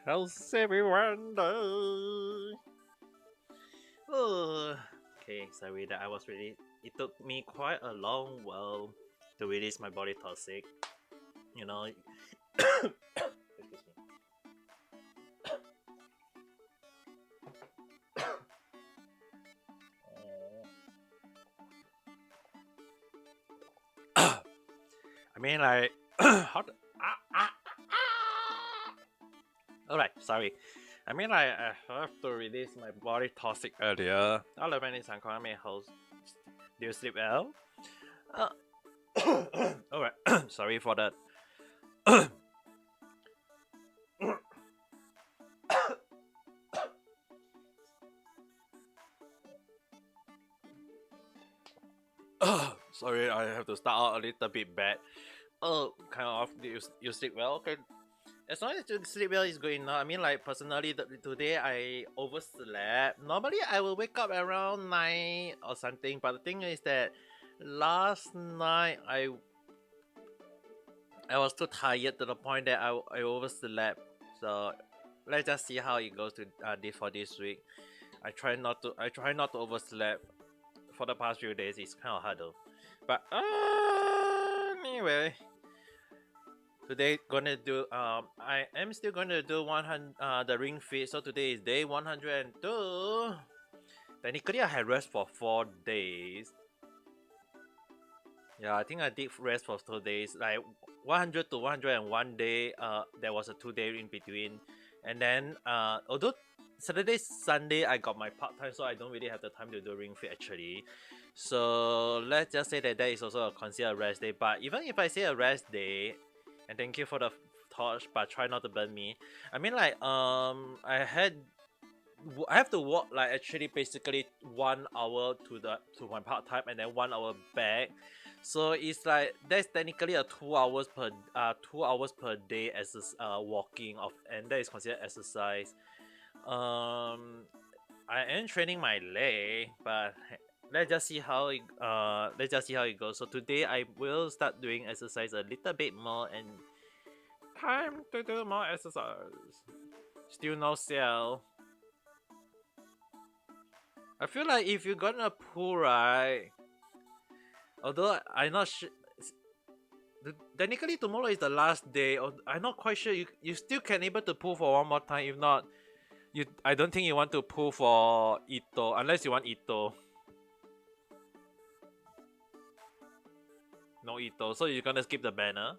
How's everyone doing? Oh, okay, sorry that I was really. It took me quite a long while to release my body toxic. You know. Excuse me. I mean, like, how? Alright, sorry. I mean, like, I have to release my body toxic earlier. Hello, my name is Uncle. I'm your host. Do you sleep well? Alright, sorry for that. Sorry, I have to start out a little bit bad. Oh, kind of. You sleep well? Okay. As long as you sleep well is good enough. I mean, like, personally, today I overslept. Normally, I will wake up around 9 or something. But the thing is that last night, I was too tired to the point that I overslept. So let's just see how it goes to for this week. I try not to oversleep for the past few days. It's kind of hard though. But anyway, today gonna do I am still gonna do 100 the ring fit. So today is day 102. Technically, I had rest for 4 days. Yeah, I think I did rest for 2 days. Like 100 to 101 day. There was a 2 day in between, and then although Saturday, Sunday I got my part time, so I don't really have the time to do ring fit actually. So let's just say that is also considered a rest day. But even if I say a rest day, and thank you for the torch, but try not to burn me. I mean, like I have to walk like actually basically 1 hour to my part time and then 1 hour back. So it's like that's technically a 2 hours per day as walking of, and that is considered exercise. I am training my leg, but let's just see how it goes. So today I will start doing exercise a little bit more, and time to do more exercise. Still no sale. I feel like if you're gonna pull, right? Although I'm not sure. Technically tomorrow is the last day. Or I'm not quite sure. You still can able to pull for one more time. If not, I don't think you want to pull for Ito unless you want Ito. No Ito, so you're gonna skip the banner.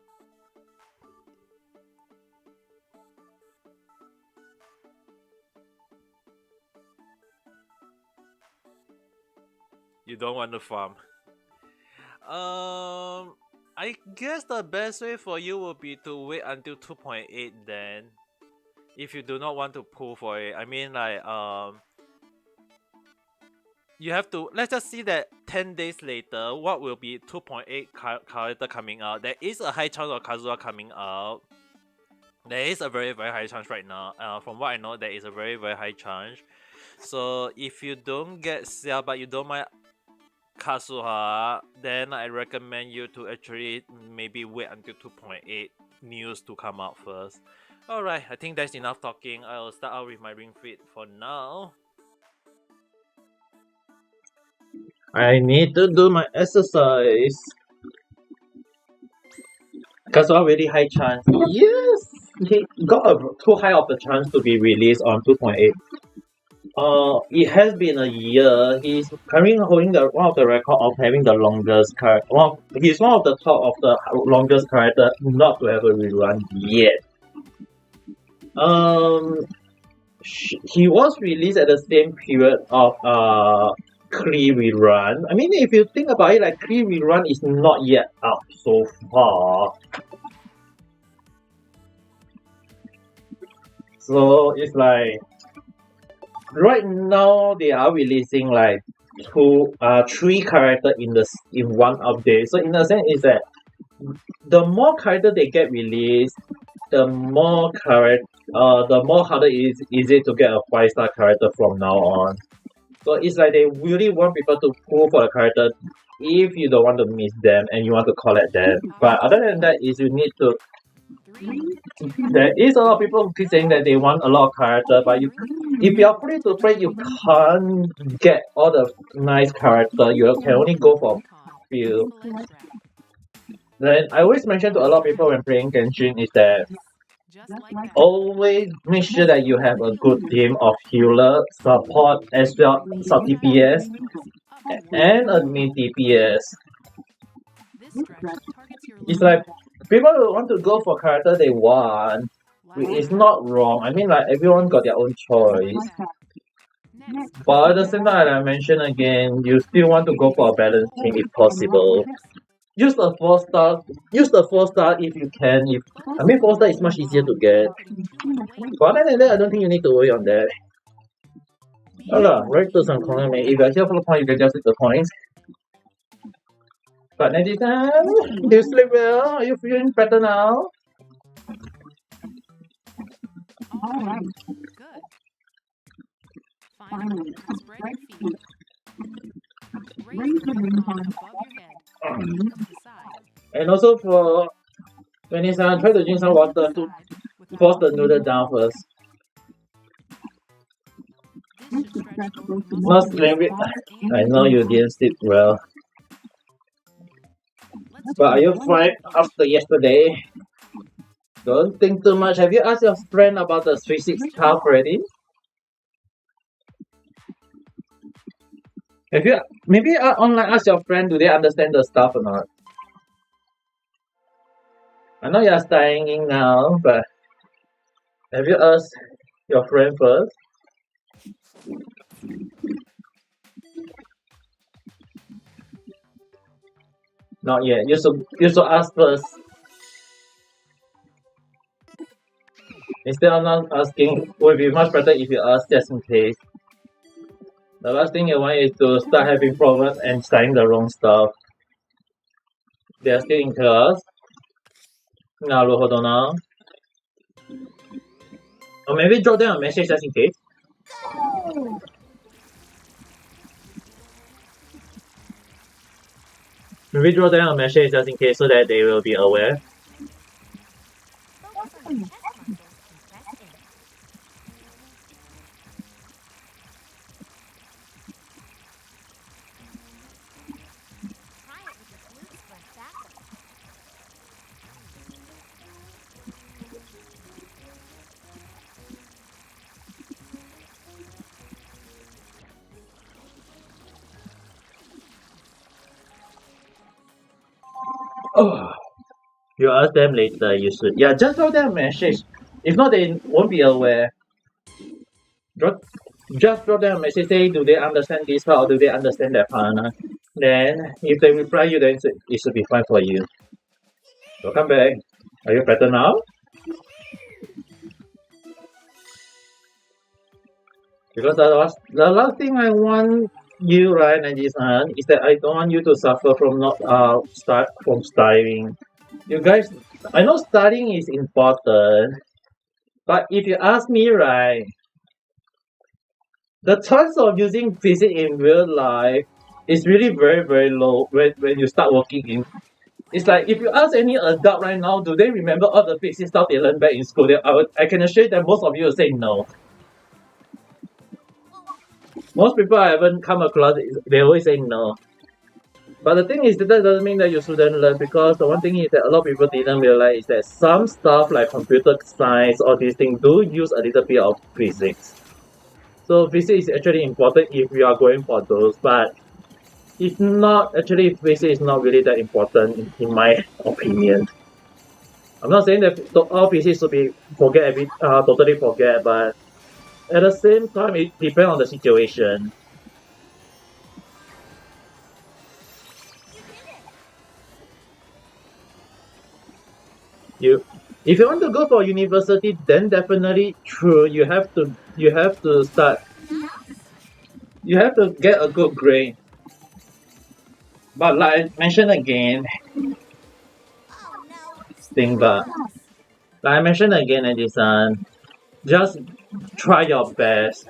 You don't want to farm. I guess the best way for you would be to wait until 2.8 then. If you do not want to pull for it. I mean, like, you have to, let's just see that 10 days later, what will be 2.8 character coming out. There is a high chance of Kazuha coming out. There is a very, very high chance right now. From what I know, there is a very, very high chance. So if you don't get Cell, but you don't mind Kazuha, then I recommend you to actually maybe wait until 2.8 news to come out first. Alright, I think that's enough talking. I'll start out with my ring fit for now. I need to do my exercise. Kazuha very high chance. Yes! He got a too high of a chance to be released on 2.8. It has been a year. He's currently holding one of the record of having the longest character. He's one of the top of the longest character not to have a rerun yet. He was released at the same period of Kree rerun. I mean, if you think about it, like Kree rerun is not yet out so far. So it's like right now they are releasing like 3 characters in one update. So in a sense, is that the more character they get released, the more harder is it to get a 5-star character from now on. So it's like they really want people to pull for the character if you don't want to miss them and you want to collect them. But other than that, is you need to. There is a lot of people who keep saying that they want a lot of character, but if you are free to play, you can't get all the nice character. You can only go for few. Then I always mention to a lot of people when playing Genshin is that always make sure that you have a good team of healer, support, as well sub DPS, and a main DPS. It's like people want to go for character they want. It's not wrong. I mean, like everyone got their own choice. But at the same time, I mentioned again, you still want to go for a balanced team if possible. Use the 4-star. Use the 4-star if you can. If I mean, 4-star is much easier to get. But other than that, I don't think you need to worry on that. Hola, right to some comment. If you are here for the point, you can just hit the points. But Nathan, do you sleep well? Are you feeling better now? Alright. Good. Finally, spread your feet. Raise the ring palm above your head. To the side. And also for Vanessa, try to drink some water to force the noodle down first. Not sleeping. I know you didn't sleep well. But are you fine after yesterday? Don't think too much. Have you asked your friend about the physics stuff already? Have you maybe online ask your friend, do they understand the stuff or not? I know you're studying now, but have you asked your friend first? Not yet. You should ask first. Instead of not asking, it would be much better if you ask just in case. The last thing you want is to start having problems and studying the wrong stuff. They are still in class. Now, hold on now. Or maybe drop them a message just in case. Maybe drop them a message just in case so that they will be aware. Oh, you ask them later. You should. Yeah, just drop them a message. If not, they won't be aware. Just drop them a message. Say, do they understand this part or do they understand that part? Then, if they reply you, then it should be fine for you. So come back. Are you better now? Because the last thing I want you, right, Najisan, is that I don't want you to suffer from not studying. You guys, I know studying is important, but if you ask me, right, the chance of using physics in real life is really very, very low when you start working in. It's like if you ask any adult right now, do they remember all the physics stuff they learned back in school? I can assure you that most of you will say no. Most people I haven't come across, they always say no. But the thing is that doesn't mean that you shouldn't learn, because the one thing is that a lot of people didn't realize is that some stuff like computer science or these things do use a little bit of physics. So physics is actually important if you are going for those, but if not, actually physics is not really that important in my opinion. I'm not saying that all physics should be totally forget, but at the same time it depends on the situation. If you want to go for university, then definitely true. You have to start. You have to get a good grade. But like I mentioned again, Stingba. Like I mentioned again, Edison, just try your best.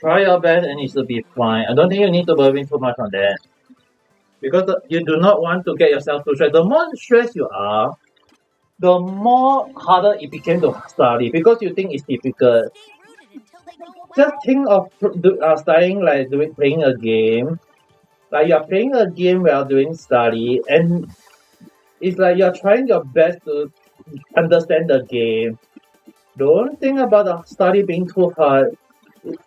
try your best and it should be fine. I don't think you need to worry too much on that. Because you do not want to get yourself too stressed. The more stressed you are, the more harder it became to study because you think it's difficult. Just think of studying like playing a game. Like you're playing a game while doing study, and it's like you're trying your best to understand the game. Don't think about the study being too hard.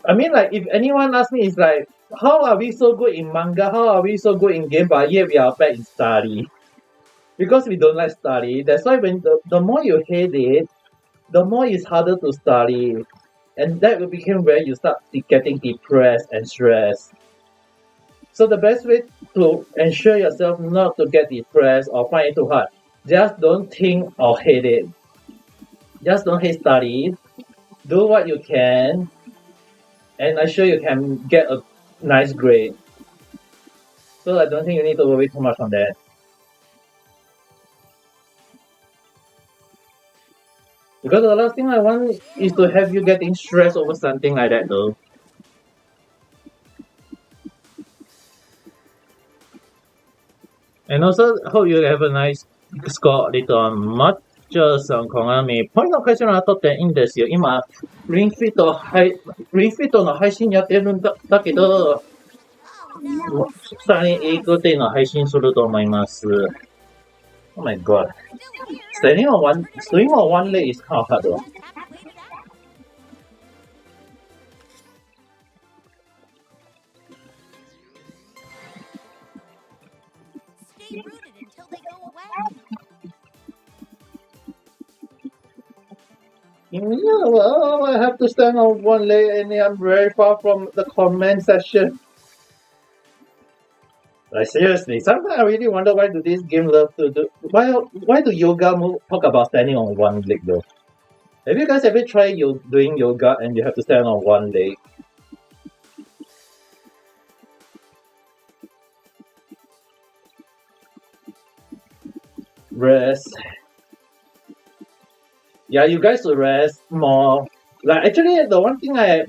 I mean, like if anyone asks me, it's like, how are we so good in manga? How are we so good in game, but yet we are bad in study? Because we don't like study. That's why when the more you hate it, the more it's harder to study. And that will become where you start getting depressed and stressed. So the best way to ensure yourself not to get depressed or find it too hard, just don't think or hate it. Just don't hate study. Do what you can, and I'm sure you can get a nice grade. So I don't think you need to worry too much on that. Because the last thing I want is to have you getting stressed over something like that though. And also hope you have a nice score later on. マッチョさん、こがみ。ポイントの会社の後っていいんですよ。今、リンフィットの配信やってるんだけど、さらに英語っていうのを配信すると思います。Oh my god. Swinging on one leg is kind of hard though. Stay rooted until they go away. Yeah, well, I have to stand on one leg and I'm very far from the comment section. Like seriously, sometimes I really wonder why do this game love to do why do yoga talk about standing on one leg though? Have you guys ever tried doing yoga and you have to stand on one leg? Rest. Yeah, you guys should rest more. Like actually, the one thing I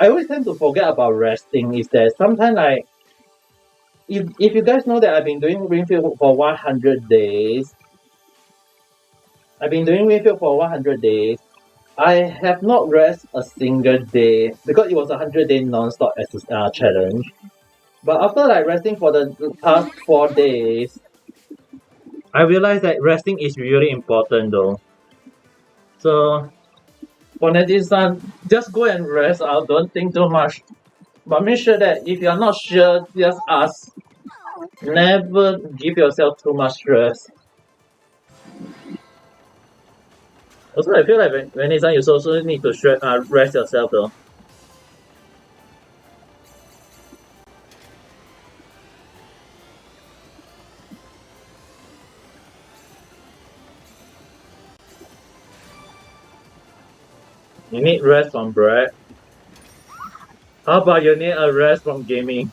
always tend to forget about resting is that sometimes like if you guys know that I've been doing Greenfield for 100 days, I have not rested a single day because it was a 100-day non-stop challenge. But after like resting for the past 4 days, I realized that resting is really important though. So for Nettie-san, just go and rest out, don't think too much. But make sure that if you're not sure, just ask. Never give yourself too much stress. Also, I feel like when it's done, you also need to rest yourself though. You need rest from bread. How about you need a rest from gaming?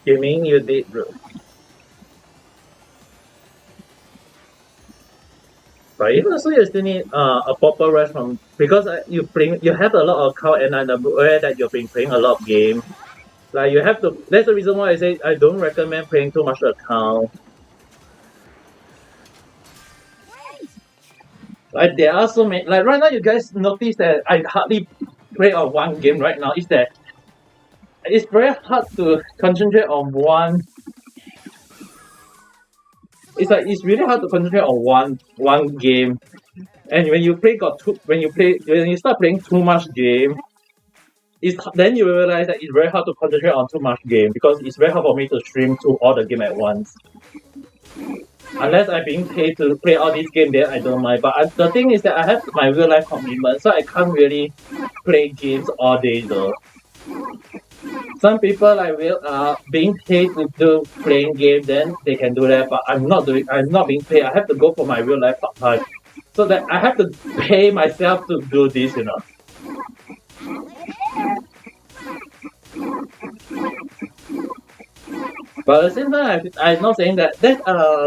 Gaming, you did, bro. But even so, you still need a proper rest from because you have a lot of account and I'm aware that you've been playing a lot of game. Like you have to. That's the reason why I say I don't recommend playing too much account. Like there are so many. Like right now, you guys notice that I hardly play on one game right now. Is that it's very hard to concentrate on one. It's like it's really hard to concentrate on one game, and when you start playing too much game, then you realize that it's very hard to concentrate on too much game because it's very hard for me to stream to all the game at once. Unless I'm being paid to play all these games, then I don't mind. But the thing is that I have my real life commitment, so I can't really play games all day though. Some people like being paid to do playing game, then they can do that. But I'm not being paid. I have to go for my real life part time. So that I have to pay myself to do this, you know. But at the same time, I'm not saying that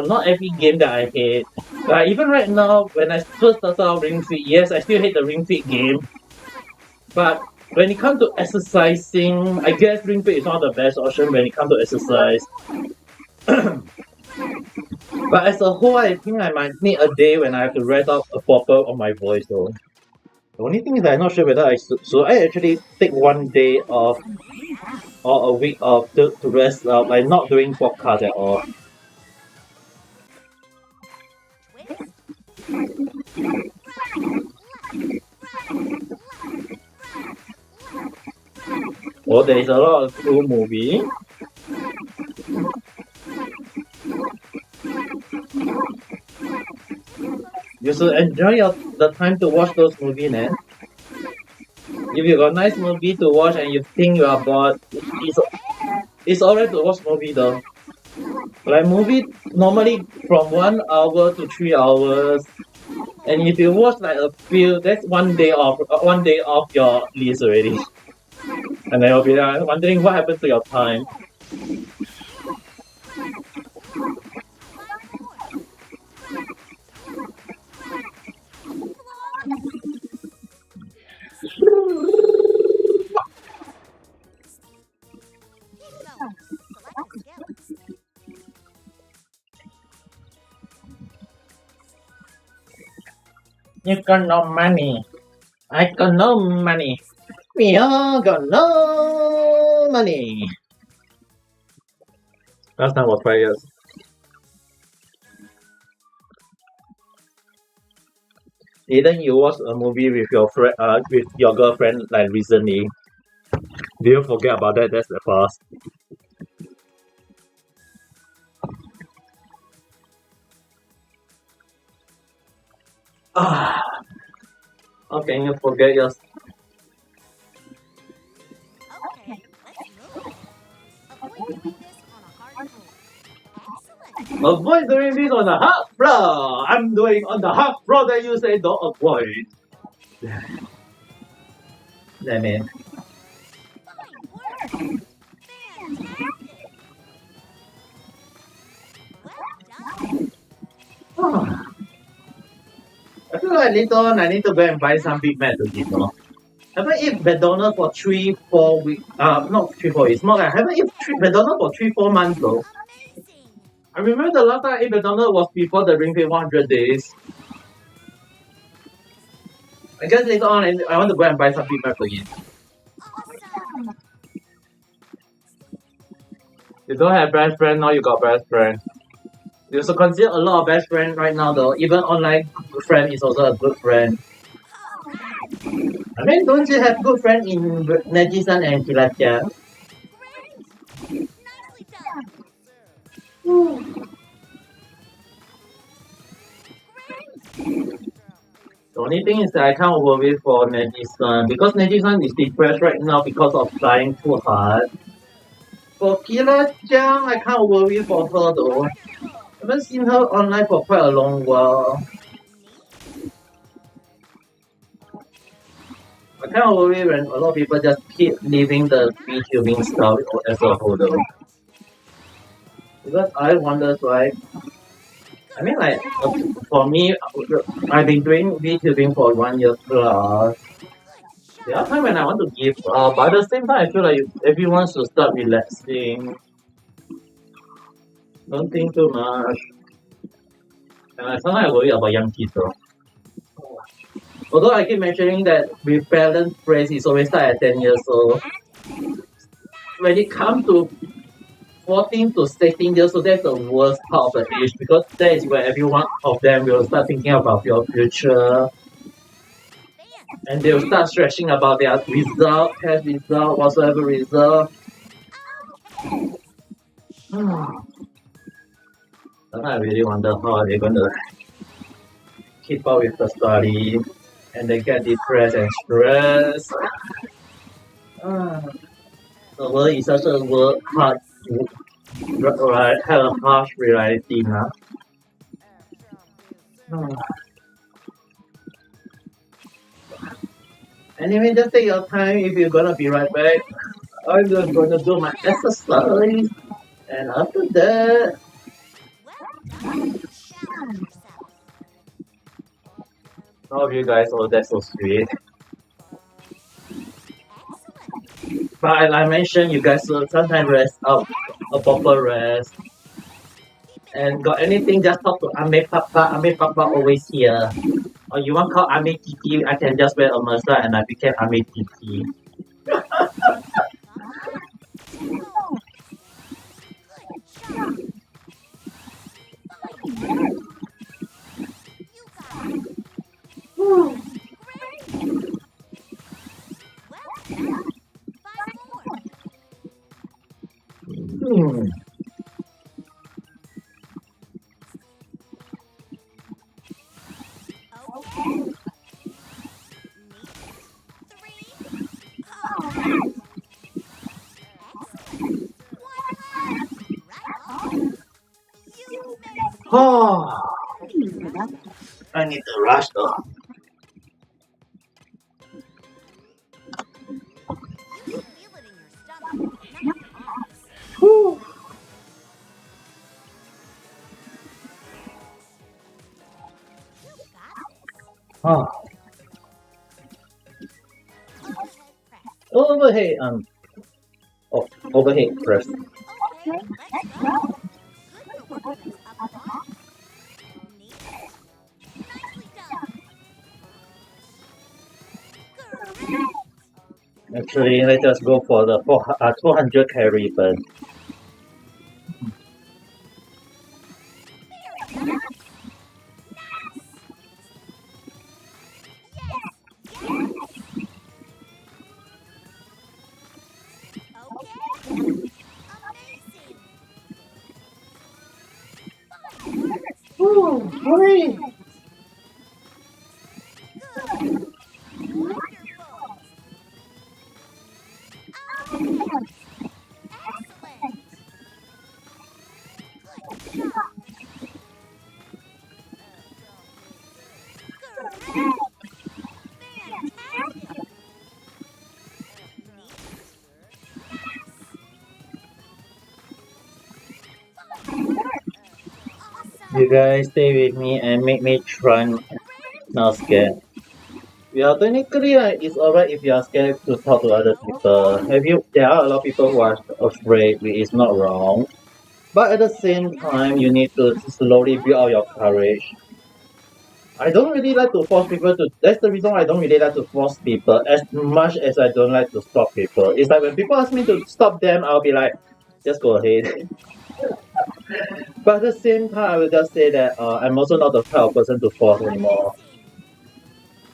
not every game that I hate. Like even right now, when I first started out Ring Fit, yes, I still hate the Ring Fit game. But when it comes to exercising, I guess Ring Fit is one of the best option when it comes to exercise. But as a whole, I think I might need a day when I have to rest out a proper on my voice though. The only thing is I'm not sure whether should I actually take one day off or a week off to rest up, like not doing podcast at all. Oh, there is a lot of cool movie. You should enjoy the time to watch those movies, man. If you got nice movie to watch and you think you are bored, it's alright to watch movie though. Like movie normally from 1 hour to 3 hours, and if you watch like a few, that's one day off your list already. And then you'll be wondering what happened to your time. You got no money. I got no money. We all got no money. Last time was 5 years. Didn't you watch a movie with your friend, with your girlfriend like recently? Do you forget about that? That's the past. Ah, how can you forget your? Okay, let's move. Avoid doing this on a hard floor. Excellent. Avoid doing this on the hard floor. I'm doing on the hard floor that you say don't avoid. Damn it. Fine work. Fantastic. Well done. I feel like later on I need to go and buy some Big Mac to eat. No? I haven't eaten McDonald's for 3-4 weeks. Not 3-4 weeks. More like I haven't eaten McDonald's for 3-4 months though. Amazing. I remember the last time I ate McDonald's was before the Ring Fit 100 days. I guess later on I want to go and buy some Big Mac to eat. Awesome. You don't have best friend, now you got best friend. You should consider a lot of best friend right now though. Even online friend is also a good friend. I mean, don't you have good friend in Neji-san and Kilacha? Great. Nicely done. The only thing is that I can't worry for Neji-san because Neji-san is depressed right now because of trying too hard. For Kira-chan, I can't worry for her though. I haven't seen her online for quite a long while. I can't worry when a lot of people just keep leaving the VTubing style as a whole though. Because I wonder, right? I mean, like, for me, I've been doing VTubing for 1 year plus. There are times when I want to give up, but at the same time, I feel like everyone should start relaxing. Don't think too much. And sometimes I worry about young kids though. Although I keep mentioning that repellent phrase is always start at 10 years old. When it comes to 14 to 16 years old, that's the worst part of the age because that is where every one of them will start thinking about your future. And they'll start stressing about their result, test result, whatsoever result. Sometimes I really wonder how they're going to keep up with the study and they get depressed and stressed. The world is such a hard, have a harsh reality now. Anyway, just take your time if you're gonna be right back. I'm just gonna do my exercise. And after that, Well done. Challenge yourself. all of you guys, oh, that's so sweet. Excellent. But as I mentioned, you guys will sometimes rest out, a proper rest. Keep it And got anything, just talk to Ame Papa. Ame Papa always here. Or you want to call Ame Titi, I can just wear a Mercer and I became Ame Titi. Come on. Tempo. Good job. Fine work. You got it. Great. Well done. 5 more. Hmm. Okay. Neat. 3. All right. Excellent. 1 left. Right on. You made it. Oh, I need to rush though. You can feel it in your stomach, not your arms. Whew. You got this. Oh. Overhead press. Overhead, oh, overhead press. Okay, let's go. Good for working those upper arms. Neat. Nicely done. Great. Actually, let's just go for the 200 carry burn. Very nice. Nice. Yes. Yes. Okay. Amazing. Fine work. Woo, hurry! Good. Wonderful. Okay. Excellent. Good job. Great. Fantastic. Neat. Nice. Fine work. You Awesome. guys stay with me and make me try Great. not scared. Yeah, technically, it's alright if you are scared to talk to other people. There are a lot of people who are afraid, which is not wrong. But at the same time, you need to slowly build up your courage. I don't really like to force people to. That's the reason why I don't really like to force people as much as I don't like to stop people. It's like when people ask me to stop them, I'll be like, just go ahead. But at the same time, I will just say that I'm also not the type of person to force anymore. Amazing.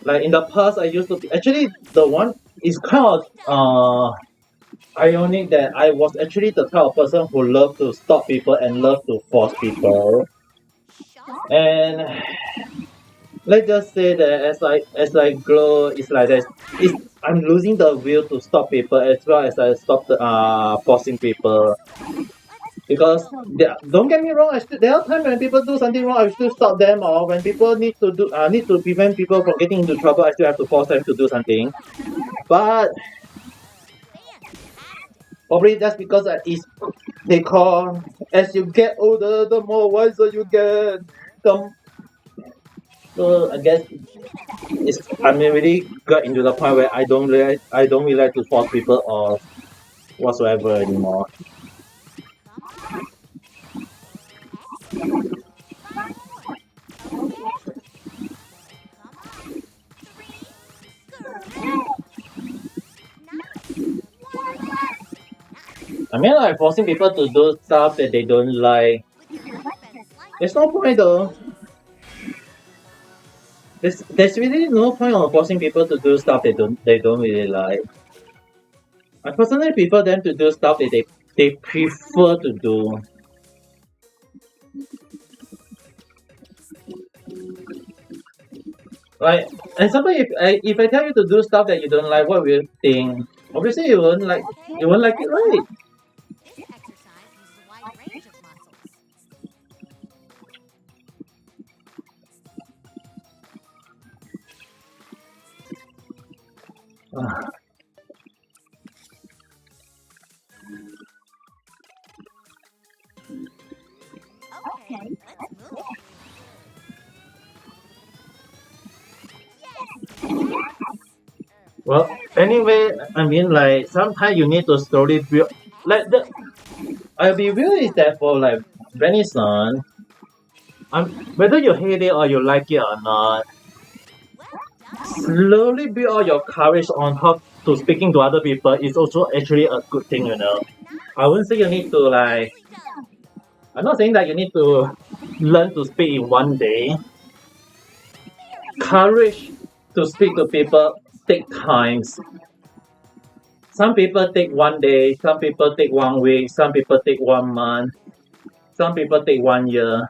Like in the past, I used to be actually the one is kind of ironic that I was actually the type of person who loved to stop people and love to force people. Sharp. And let's just say that as I grow, it's like that. I'm losing the will to stop people as well as I stop the forcing people. Excellent. Let's Because go. don't get me wrong, there are times when people do something wrong, I still stop them, or when people need to prevent people from getting into trouble, I still have to force them to do something. But Fantastic. probably that's because they call as you get older, the more wiser you get. The, so I guess Keep it up. I'm really got into the point where I don't really like to force people or whatsoever anymore. Come on. Excellent. 5 more. Okay. Come on. 3. Great. Nice. 1 left. Nice. I mean, like forcing people to do stuff that they don't like. With your defense There's slightly no point though. raised. There's really no point of forcing people to do stuff they don't really like. I personally prefer them to do stuff that they prefer to do. Like, and sometimes if I tell you to do stuff that you don't like, what will you think? Obviously, Okay. you won't like it, right? This exercise uses a wide range of muscles. Okay, let's move. Well, anyway, I mean, like, sometimes you need to slowly build. Like, I'll be real is that for, like, Venison, whether you hate it or you like it or not, slowly build all your courage on how to speaking to other people is also actually a good thing, you know. I wouldn't say you need to, like, I'm not saying that you need to learn to speak in one day. Courage to speak to people take times. Some people take one day, some people take 1 week, some people take 1 month, some people take 1 year.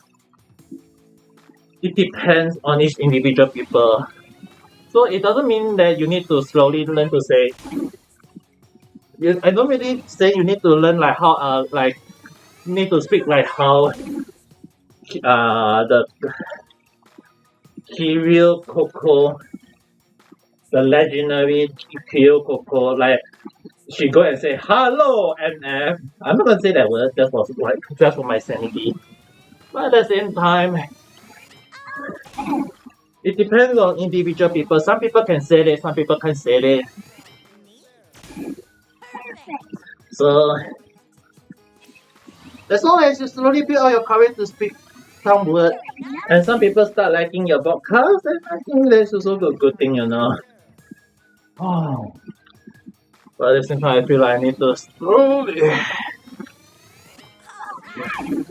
It depends on each individual people. So it doesn't mean that you need to slowly learn to say. I don't really say you need to learn like how like you need to speak like how the Kiryu Coco, the legendary Kiryu Coco, like she go and say hello MF. I'm not gonna say that word just for my sanity. But at the same time, it depends on individual people. Some people can say it, some people can't say it. So as long as you slowly build all your courage to speak some word, and some people start liking your podcast, then I think that's also a good thing, you know. Oh. But at the same time, I feel like I need to slowly. Amazing.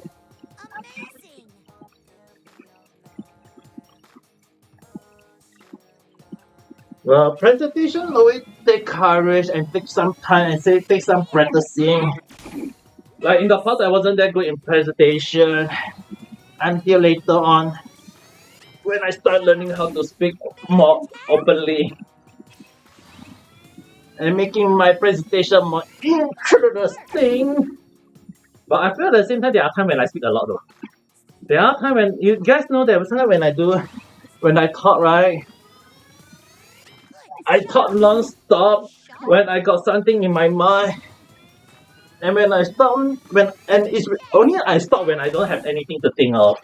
Well, presentation always take courage and take some time and take some practicing. Like in the past, I wasn't that good in presentation until later on when I started learning how to speak more openly and making my presentation more interesting. But I feel at the same time there are times when I speak a lot though. There are times when you guys know that sometimes when I talk, right, I talk non-stop when I got something in my mind. And when I stop, it's only I stop when I don't have anything to think of.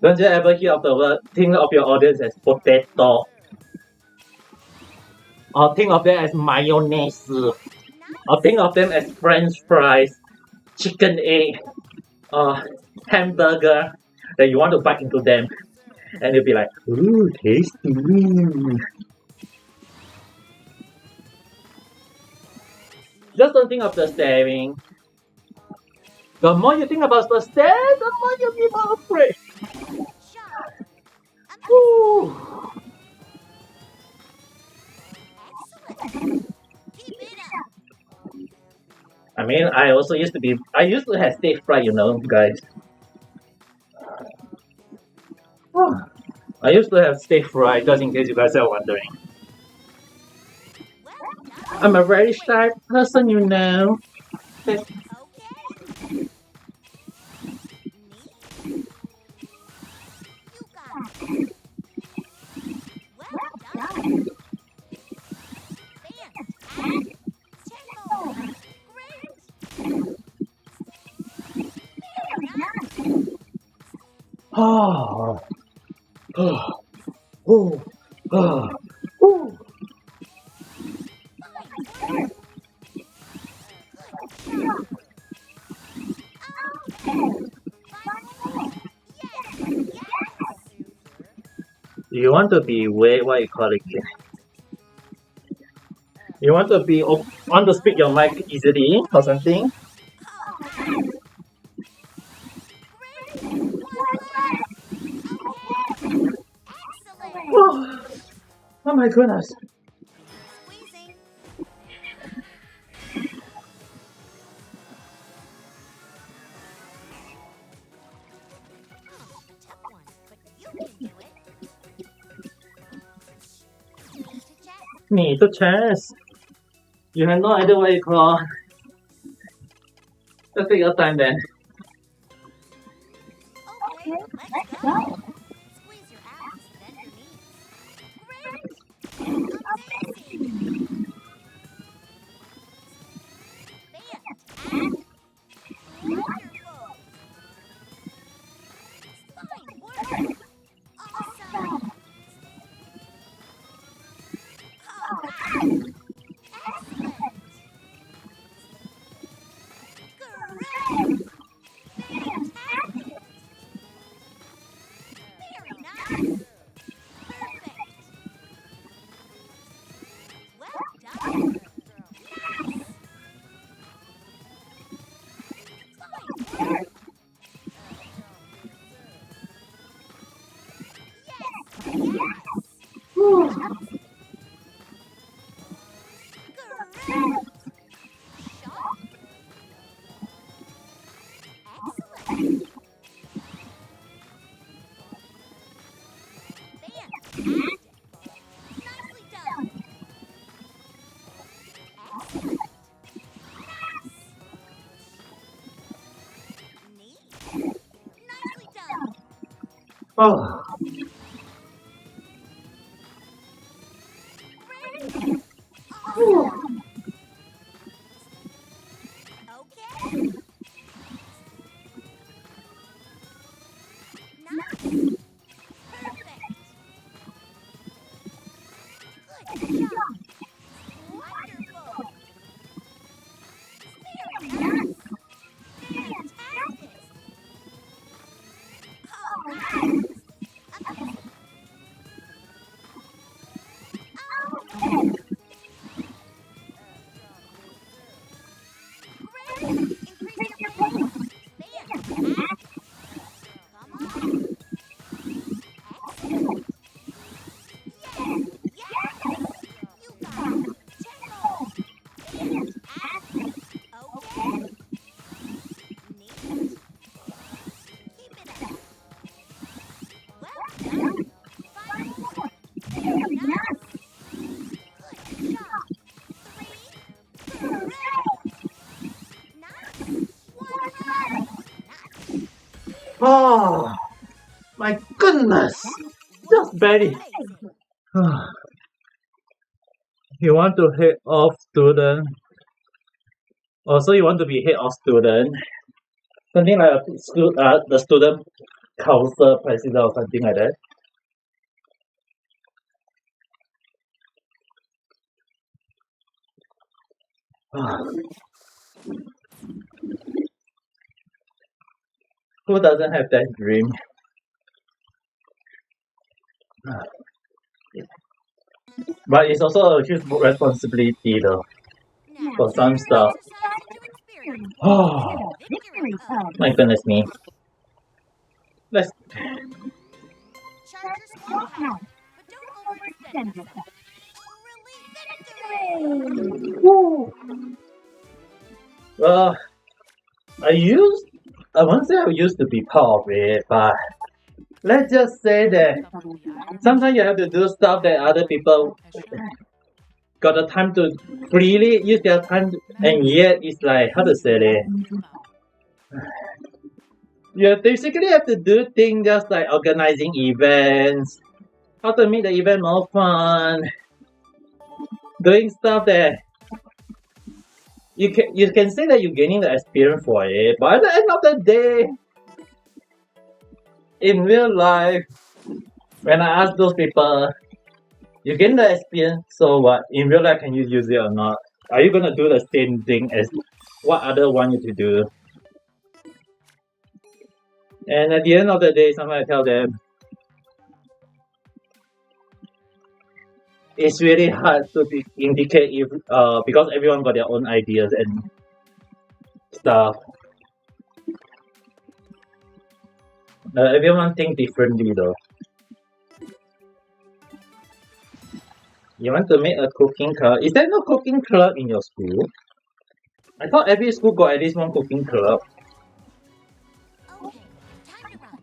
Don't you ever hear of the word, think of your audience as potato? Or think of them as mayonnaise? Or think of them as french fries, chicken egg, or hamburger that you want to bite into them. And you'll be like, ooh, tasty. Just don't think of the staring. The more you think about the stare, the more you'll be more afraid. Ooh. Excellent. Keep it up. I mean, I used to have stage fright, you know, guys. I used to have stage fright, just in case you guys are wondering. Well done. I'm a very shy person, you know. Okay. Neat. You got it. Well done. Fantastic. 10 more. Great. Very nice. Oh. Oh. Oh. Oh. Oh. Fine work. Good job. Yes, yes. Do you want to be what you call it? You want to speak your mic easily or something? Great. One left. Okay. Excellent. Oh my goodness. Squeezing. Tough one, but you can do it. Need to check. Need to chance. You have no idea what you call. Just take your time then. Okay, let's go. Squeeze your abs, bend your knees. Great! Amazing! Fantastic! Wonderful! Fine work! Awesome! Alright! Excellent! Great! Fantastic! Very nice! Perfect! Well done! Nice! Fine work! Yes! Yes! Great! Sharp! Excellent! Fantastic! Nicely done! Excellent! Nice! Neat! Nicely done! Oh, Great! Awesome! Okay! Nice! Perfect! Good job! Wonderful! Very nice! Fantastic! Alright! Okay! Great! Increase your pace! Fantastic! Come on! Excellent! Yes! Yes! You got it! Tickle! Fantastic! Okay! Neat! Keep it up! Well done! Fine work! Very nice! Good job! 3! Great! Nice! 100! Nice! oh, my goodness! Just barely. Amazing! You want to head off student? Also, you want to be head of student? Something like a school, the student council president or something like that. Who doesn't have that dream? But it's also a huge responsibility though, Now, for turn some stuff. exercise into experience. Oh, Victory pose. my goodness me. Let's. Charge your small power, but don't overextend yourself. Really victory! Well, I won't say I used to be part of it, but let's just say that sometimes you have to do stuff that other people got the time to freely use their time, and yet it's like, how to say it? You basically have to do things just like organizing events, how to make the event more fun, doing stuff that you can say that you're gaining the experience for it, but at the end of the day, in real life, when I ask those people, you gain the experience, so what? In real life, can you use it or not? Are you gonna do the same thing as what other want you to do? And at the end of the day, sometimes I tell them, it's really hard to indicate if because everyone got their own ideas and stuff. Everyone think differently though. You want to make a cooking club? Is there no cooking club in your school? I thought every school got at least one cooking club. Okay, time to run.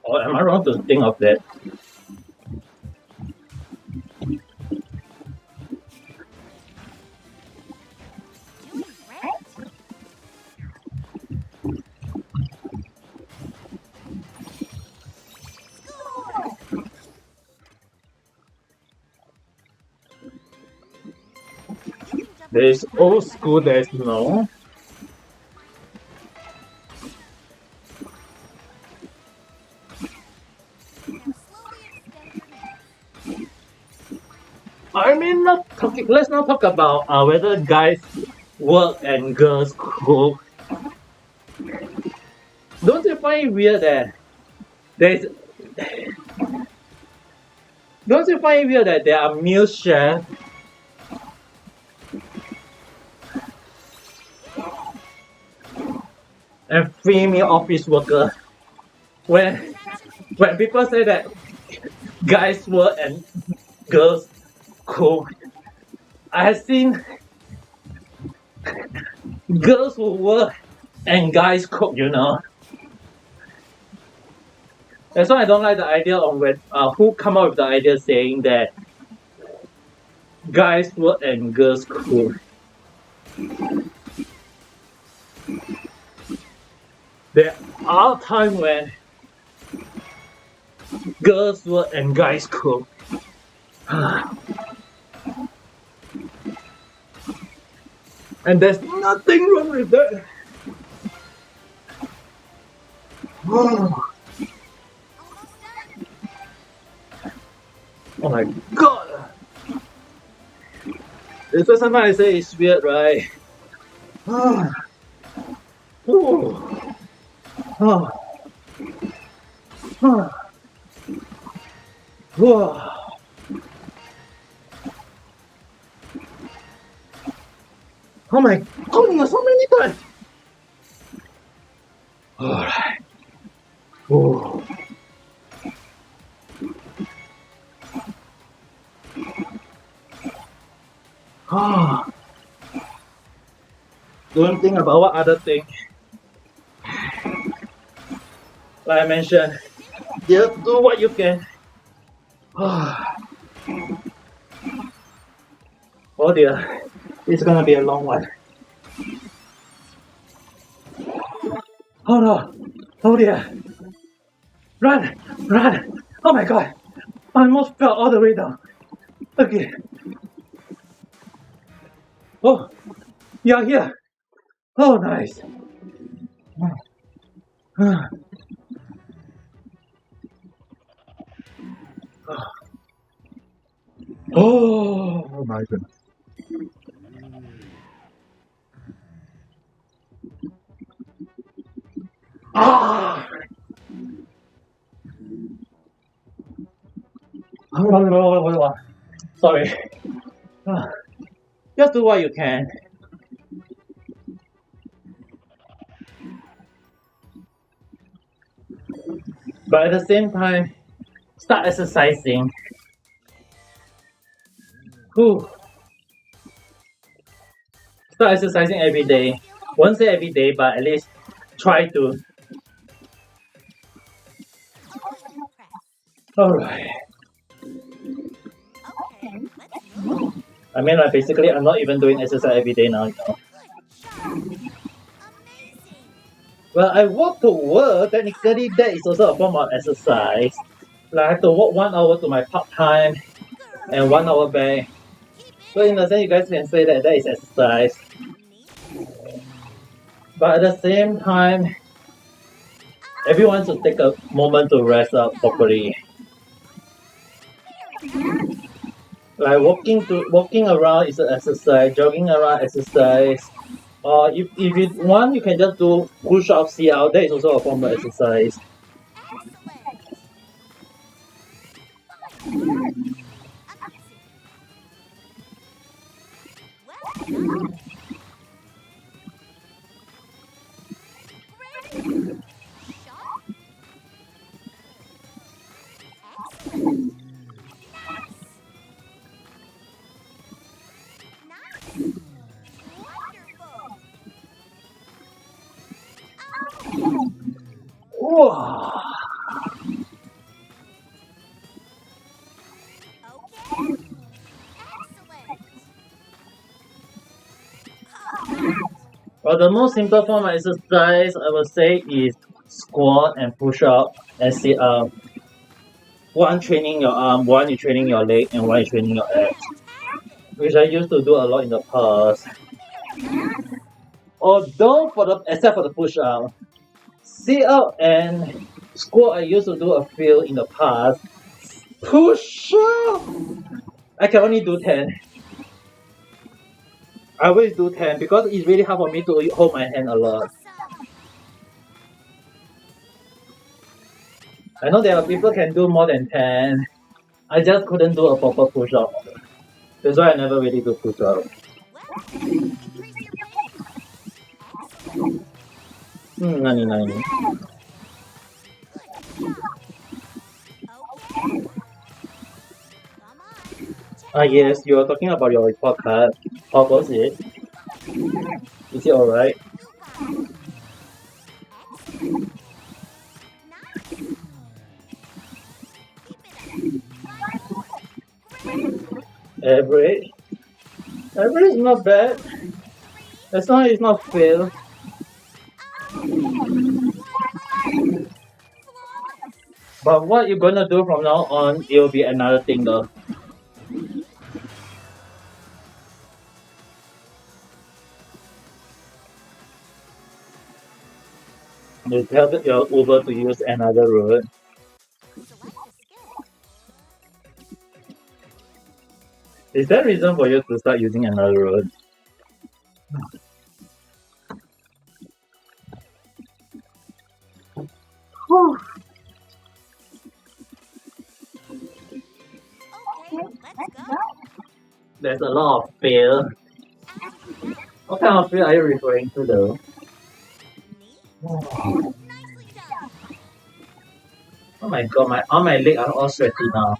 Or am I wrong to think of that? You can jump There's over old the school, there's no. Now slowly extend your knees. I mean, not talking. Let's not talk about whether guys work and girls cook. Don't you find it weird that there's? Don't you find it weird that there are male chefs and female office workers? When people say that guys work and girls cook, I have seen girls who work and guys cook. You know. That's why I don't like the idea of when who come up with the idea saying that guys work and girls cook. There are times when girls work and guys cook. And there's nothing wrong with that. Almost done. Oh my god! That's why sometimes I say it's weird, right? Ooh. Oh. Oh my god, so many times! Alright. Ooh. Ah. Don't think about what other thing. Like I mentioned, just do what you can. Oh dear, it's gonna be a long one. Oh no, oh dear. Run, run. Oh my god, I almost fell all the way down. Okay. Oh, you're here. Oh, nice. Oh my goodness. Ah! Sorry. Just do what you can. But at the same time, start exercising. Whew. Start exercising every day. Won't say every day, but at least try to. Press. Alright. Okay, let's move. I mean, like, basically, I'm not even doing exercise every day now, you know. Good job. Amazing. Well, I walk to work. Technically, that is also a form of exercise. Like, I have to walk 1 hour to my part time Girl. and 1 hour back. Keep So, in a sense, you guys can say that that is exercise. Knees. But at the same time, everyone should take a moment to rest up properly. Very nice. Like walking around is an exercise, jogging around exercise. Or if you want, you can just do push up, sit out. That is also a form of exercise. Excellent. Amazing. Well done. Great. Shot. Excellent. Nice. Nice. Wonderful. Whoa. Okay. Excellent. Correct. Well, the most simple form of exercise I would say is squat and push up and sit up. One training your arm, one you training your leg, and one you training your abs, Fantastic! which I used to do a lot in the past. Very nice! Although for the except for the push up, sit up and squat I used to do a few in the past. Push up, I can only do 10. I always do 10 because it's really hard for me to hold my hand a lot. Awesome! I know there are people can do more than 10. I just couldn't do a proper push up. That's why I never really do push up. Well, increase your pace! Excellent! Nani nani. Good job! Okay! Come on! Check Yes, you are talking about your report card. How was it? Is it alright? You got it! Excellent! Nice! Keep it up! Great! Average? Average is not bad. As long as it's not fail. Flawless! But what you're gonna do from now on, it will be another thing though. You tell your Uber to use another route. Select a skill. Is there a reason for you to start using another route? Okay, let's go. There's a lot of fail. What kind of fail are you referring to though? Neat. Nicely done. Oh my god, my arm and leg are all sweaty now.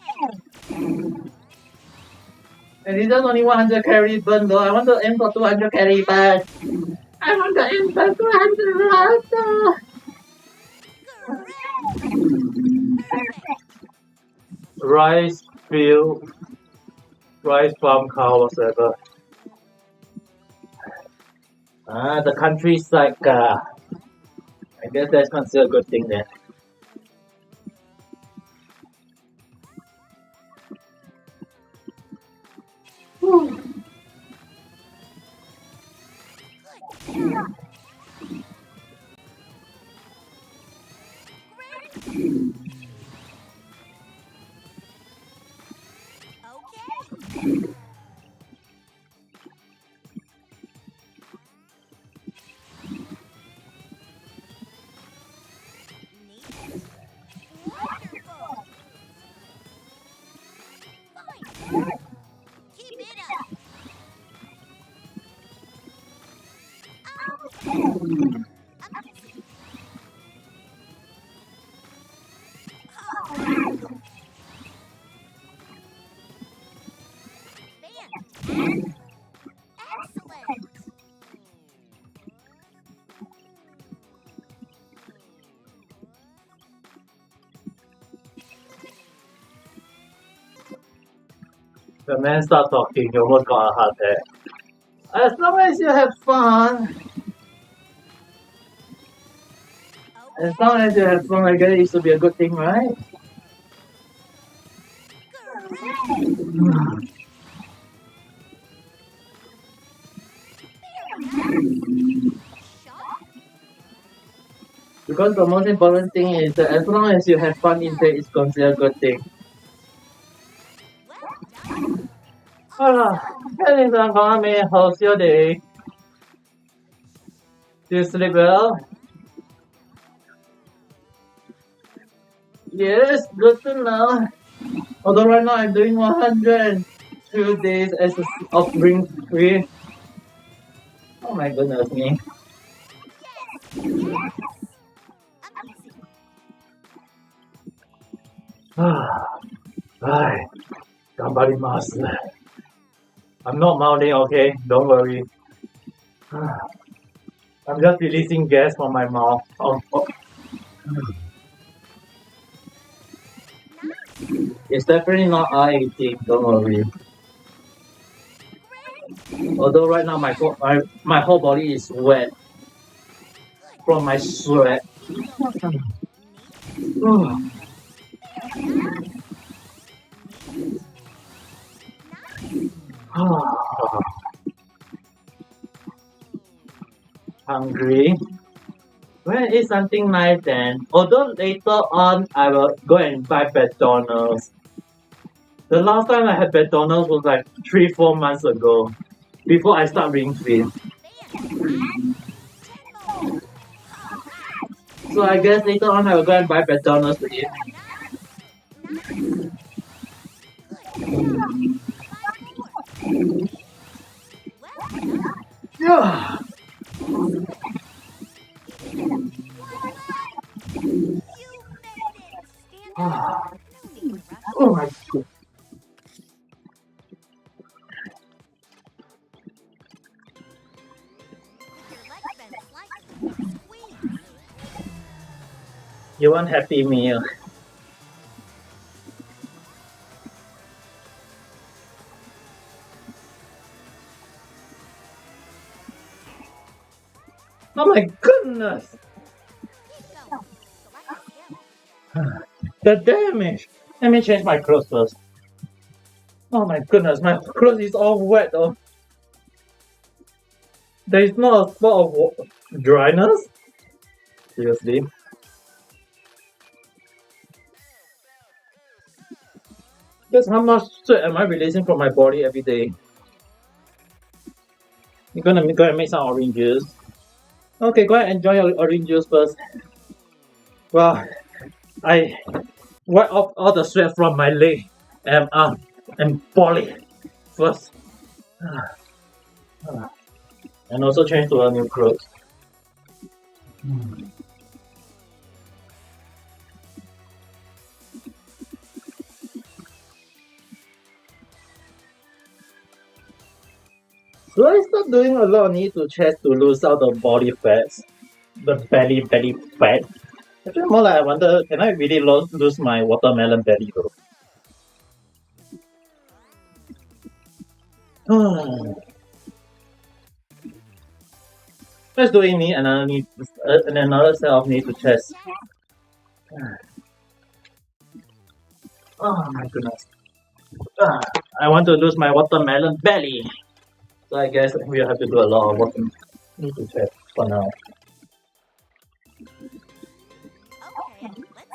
And it's just only 100 carry burn though. I want to aim for 200 carry burn. I want to aim for 200 burn. Perfect. Rice field, rice farm cow, whatever. The countryside car. I guess that's considered a good thing then. Okay. Neat. Wonderful. Fine. Keep it up. Amazing. Oh. Fantastic. Excellent. The man starts talking, you almost got a heart attack. As long as you have fun, Okay. as long as you have fun, I guess it should be a good thing, right? Great. Very nice. Shot. Because the most important thing is that as long as you have fun in it, it's considered a good thing. Well done. Ah, ladies and gentlemen, how's your day? Do you sleep well? Yes, good to know. Although right now I'm doing 102 days as of ring free. Oh my goodness me. Yes. Yes. Amazing. Right. Gambarimasu. I'm not mounting, okay? Don't worry. I'm just releasing gas from my mouth. It's definitely not eye-aching, don't worry. Although right now my whole body is wet from my sweat. Neat. Hungry. When I eat something nice then, although later on I will go and buy McDonald's. The last time I had McDonald's was like 3-4 months ago. Before I start being fit. So I guess later on I will go and buy McDonald's to eat. Yeah. Oh my god. You want Happy Meal? Oh my goodness! The damage! Let me change my clothes first. Oh my goodness, my clothes is all wet though. There is not a spot of dryness? Seriously? Guess how much sweat am I releasing from my body every day? You're gonna go and make some orange juice. Okay, go ahead and enjoy your orange juice first. Well, I wipe off all the sweat from my leg and arm and body first. And also change to a new clothes. So I start doing a lot of knee to chest to lose out the body fats. The belly fat. Actually more like I wonder, can I really lose my watermelon belly though? Let's do knee and another set of knee to chest. Oh my goodness. I want to lose my watermelon belly. So I guess we'll have to do a lot of work knee to chest for now.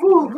Oh.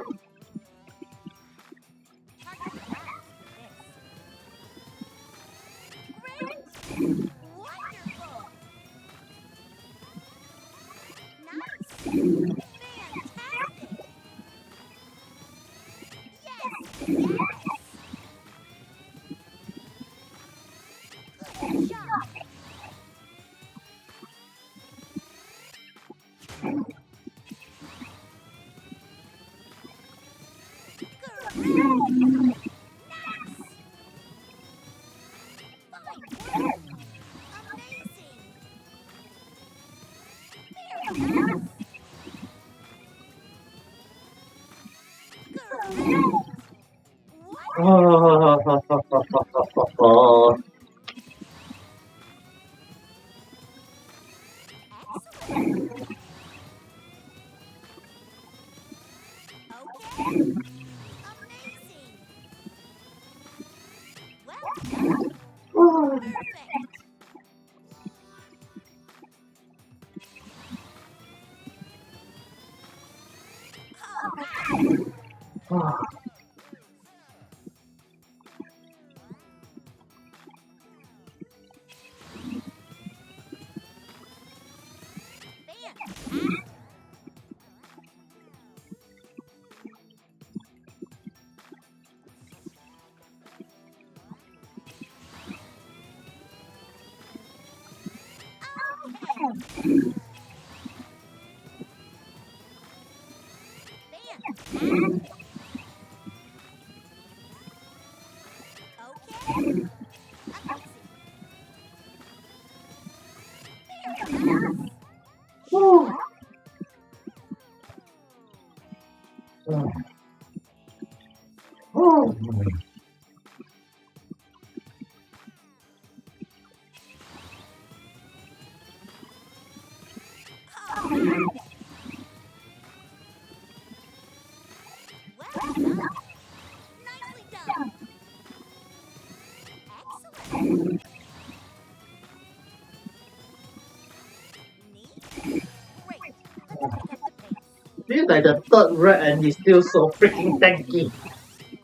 This is like the third red and he's still so freaking tanky.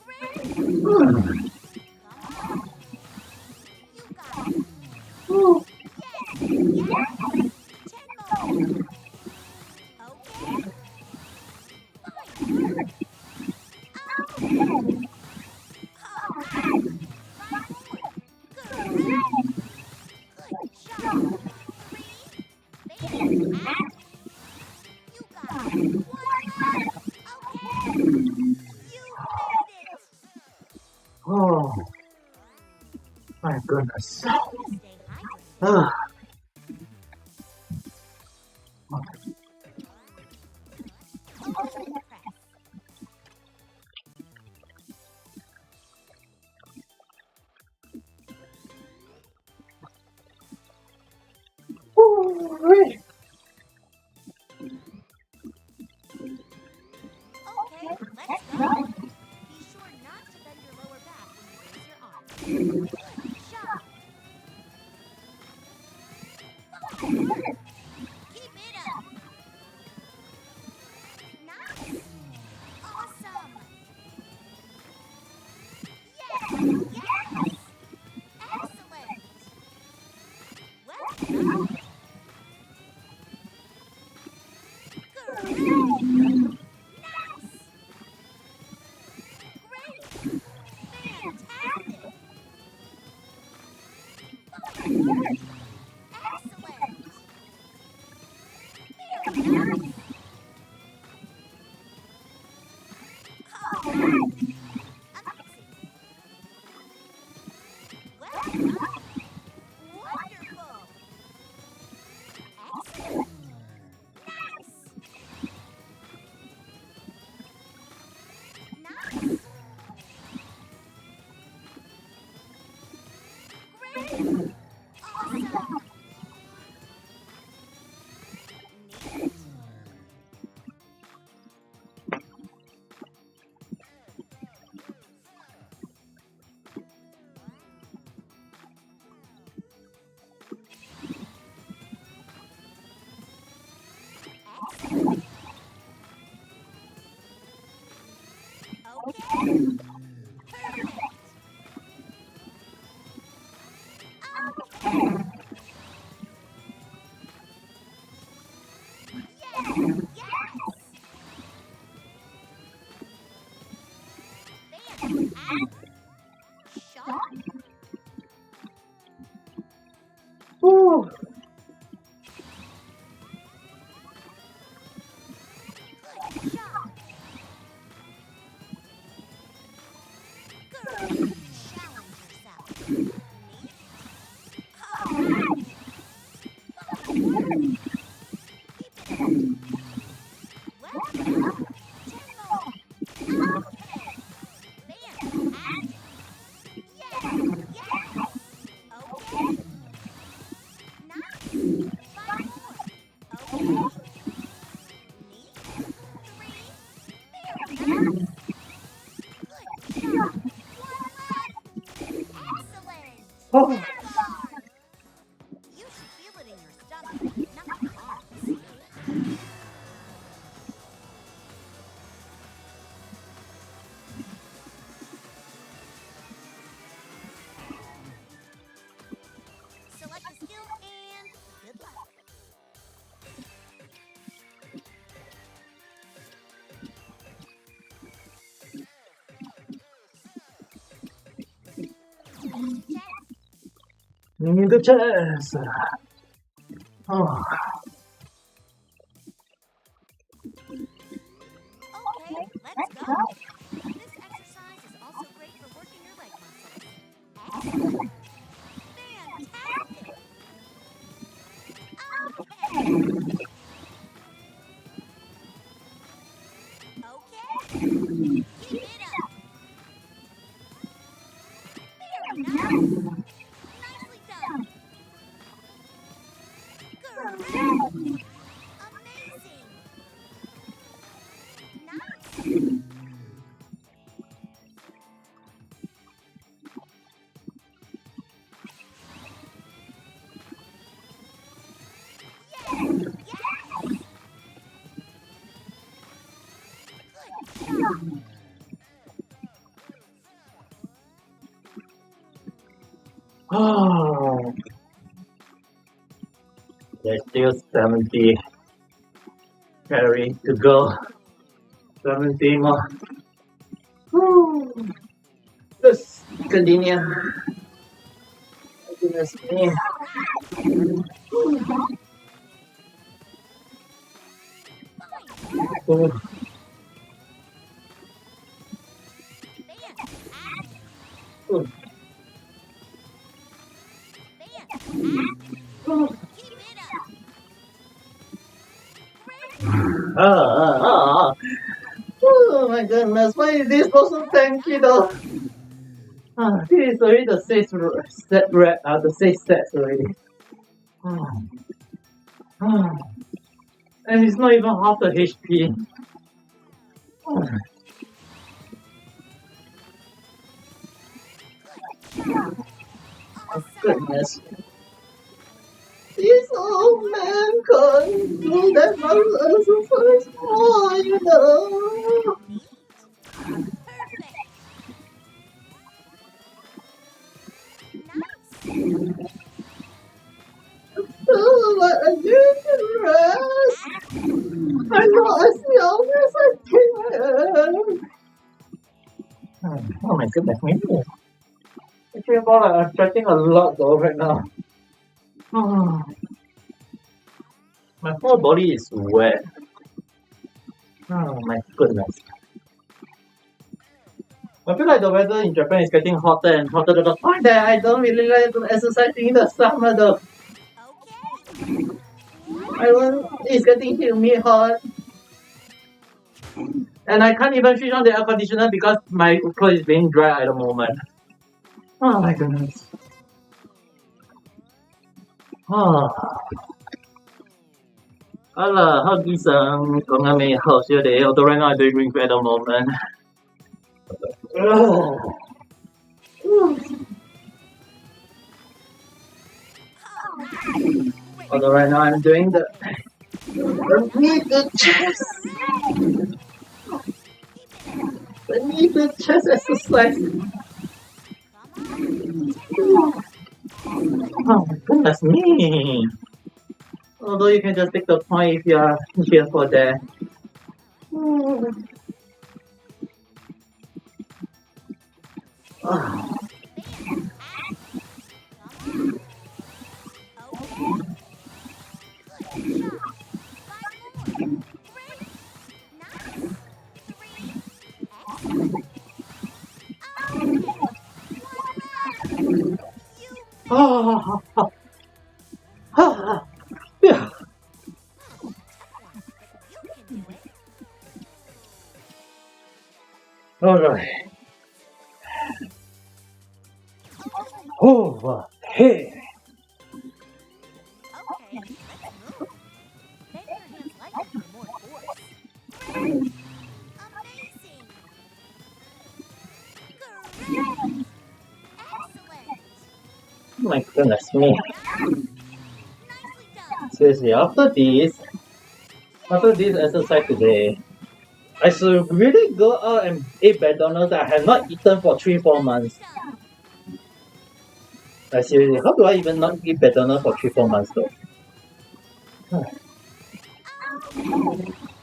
Great. Come on. You got it. Yes. Yes. 10 more. Okay. Fine work. Okay. All right. 5 more. Great. Good job. 3. Fantastic. You got it. 1 more. Okay. You made it. Oh my goodness. Way to stay hydrated. Ah. Okay, press. Ooh-wee. Okay, let's go. Be sure not to bend your lower back when you raise your arms. Good job. Fine work. Keep it up. Nice. Awesome. Yes. Yes. Excellent. Well done. Great. Nice. Great. Fantastic. Fine work. Excellent. Very nice. All right. Amazing. Well done. Wonderful. Excellent. Nice. Nice. Great. Awesome. Neat. Excellent. Okay. Perfect. Okay. Yes. Yes. Fantastic. Shot. Ooh. Good job. Good. Challenge yourself. Neat. All right. Fine work. Keep it up. Well done. 10 more. Okay. Fantastic. Yes. Yes. Okay. Nice. 5 more. Okay. Neat. 3. Very nice. Good job. 1 left. Excellent. Oh. That bar. You should feel it in your stomach, not your arms. Select a skill and good luck. Chest. Need the chest. Oh. Okay, let's go. This exercise is also great for working your leg muscles. Excellent. Fantastic. Okay. Okay. Keep it up. Very nice. Nicely done. Great. Amazing. Nice. Yes. Yes. Oh, there's still 70 calories to go. 70 more. Woo. Let's continue. Goodness me. Oh. Oh. Oh my goodness, why is this so tanky though? This is already the sixth set the sixth sets already. And it's not even half the HP. Oh goodness. This old man couldn't do that much exercise either. Oh, but I didn't rest. I'm not as young as I can. Oh my goodness, me. I feel like I'm stretching a lot though right now. Oh. My whole body is wet. Oh my goodness. I feel like the weather in Japan is getting hotter and hotter to the point that I don't really like to exercise in the summer though. It's getting humid hot. And I can't even switch on the air conditioner because my clothes is being dry at the moment. Oh my goodness. Oh. Hello, Huggy-san. Có nghe mày hậu chưa để although right now I'm doing green at the moment. Although right now I'm doing the knee to chest. The knee to chest exercise. Oh my goodness me. Although you can just take the point if you are here for that. Yeah. Alright. Over here. Okay, let's move. Bend your hands lightly for more force. Great! Amazing! Great! Excellent! My goodness me. Nicely done! Seriously, after this exercise today, I should really go out and eat McDonald's that I have not eaten for 3-4 months. Like seriously, how do I even not eat McDonald's for 3-4 months though?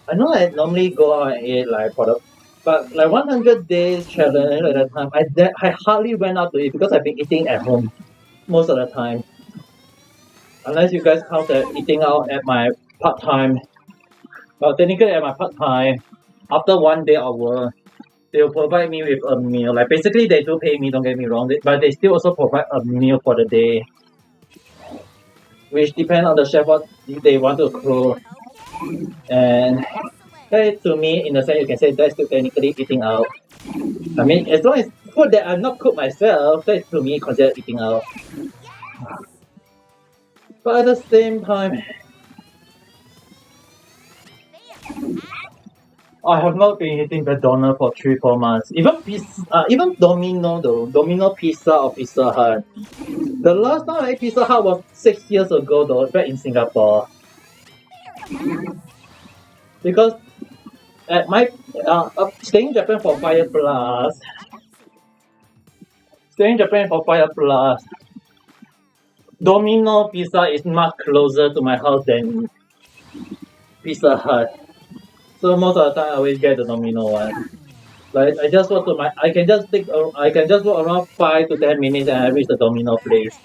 I know I normally go out and eat like but like 100 days challenge at that time, I hardly went out to eat because I've been eating at home most of the time. Unless you guys count that eating out at my part-time. But technically at my part-time, after 1 day of work, they'll provide me with a meal. Like basically they do pay me, don't get me wrong, but they still also provide a meal for the day. Which depends on the chef what they want to cook. And that to me, in a sense, you can say that's still technically eating out. I mean, as long as food that I'm not cooked myself, that's to me considered eating out. But at the same time, I have not been eating McDonald's for 3-4 months. Even Domino Pizza or Pizza Hut. The last time I ate Pizza Hut was 6 years ago though, back in Singapore. Because at my staying in Japan for 5 years plus. Staying in Japan for 5 years plus. Domino Pizza is much closer to my house than Pizza Hut. So most of the time I always get the Domino one. Like I just walk to my I can just walk around 5 to 10 minutes and I reach the Domino place.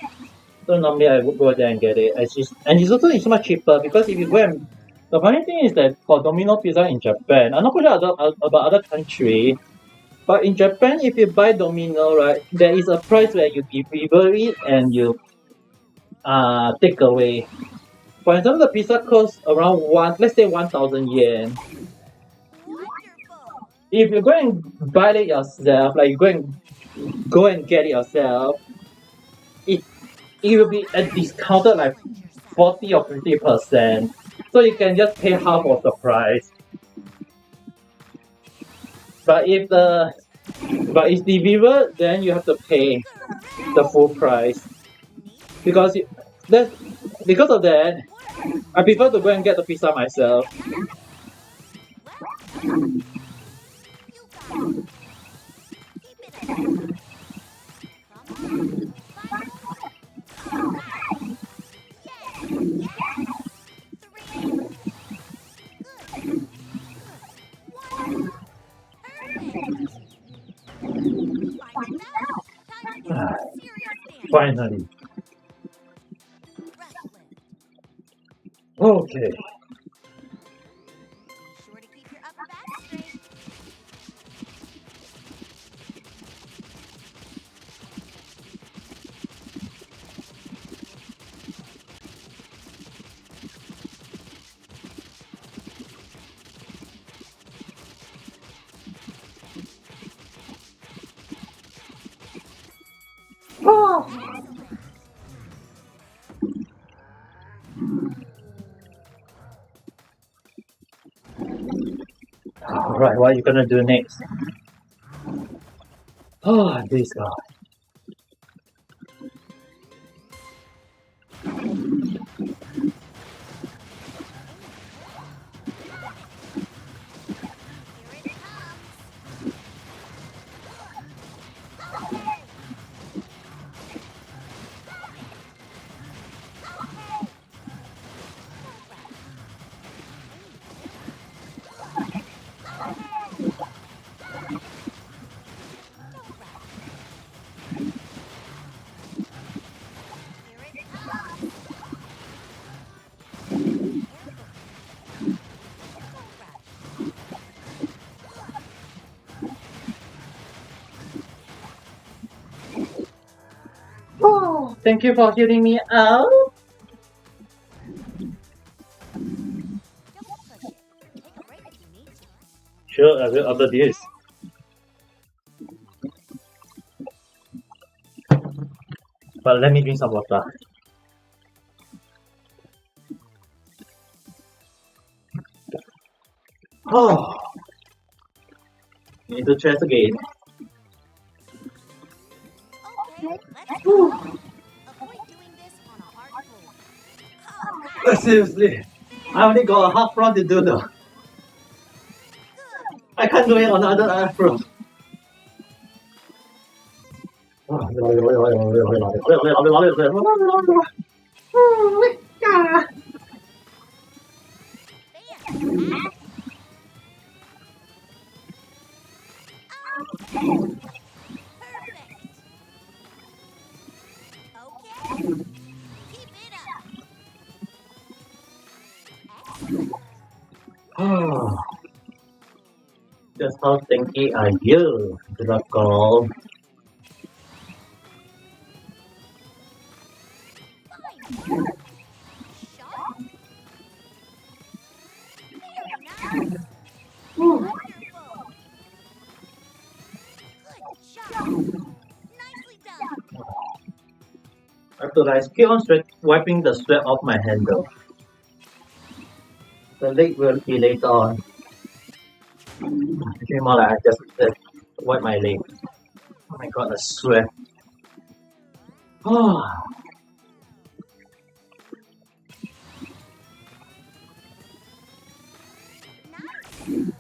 So normally I would go there and get it. It's much cheaper because if you go and the funny thing is that for Domino Pizza in Japan, I'm not quite sure about other country, but in Japan if you buy Domino, right, there is a price where you deliver it and you take away. For example, the pizza costs around let's say 1,000 yen. Wonderful. If you go and buy it yourself, like you go and get it yourself, it it will be a discounted like Challenge yourself. 40 or 50%. So you can just pay half of the price. But if it's delivered, then you have to pay the full price. Because because of that, I prefer to go and get the pizza myself. You got it. Keep it up. Come on. Final one. Yes. Yes. 3. Good. Good. One. Perfect. Final bell. Time to do some serious dancing. Finally. Breath lift. Okay. Be sure to keep your upper back straight. Alright, what are you gonna do next? Oh, this guy. Here it comes. Here it comes. Oh, thank you for hearing me out. Don't push it. Take a break if you need to. Sure, I will after this. But let me drink some water. Oh, need to chest again. Okay, let's go. Avoid doing this on a hard floor. Alright, Seriously, I only got a half front to do though. good. I can't do it on the other front. Fantastic. Perfect. Okay. Keep it up. Excellent. Just how thinky are you, Draco? Fine. Sharp. Very nice. Wonderful. Good job. Nicely done. After I keep on wiping the sweat off my handle. The leg will be later on. Actually, more like I just wipe my leg. Oh my god, the sweat. Oh. Nice.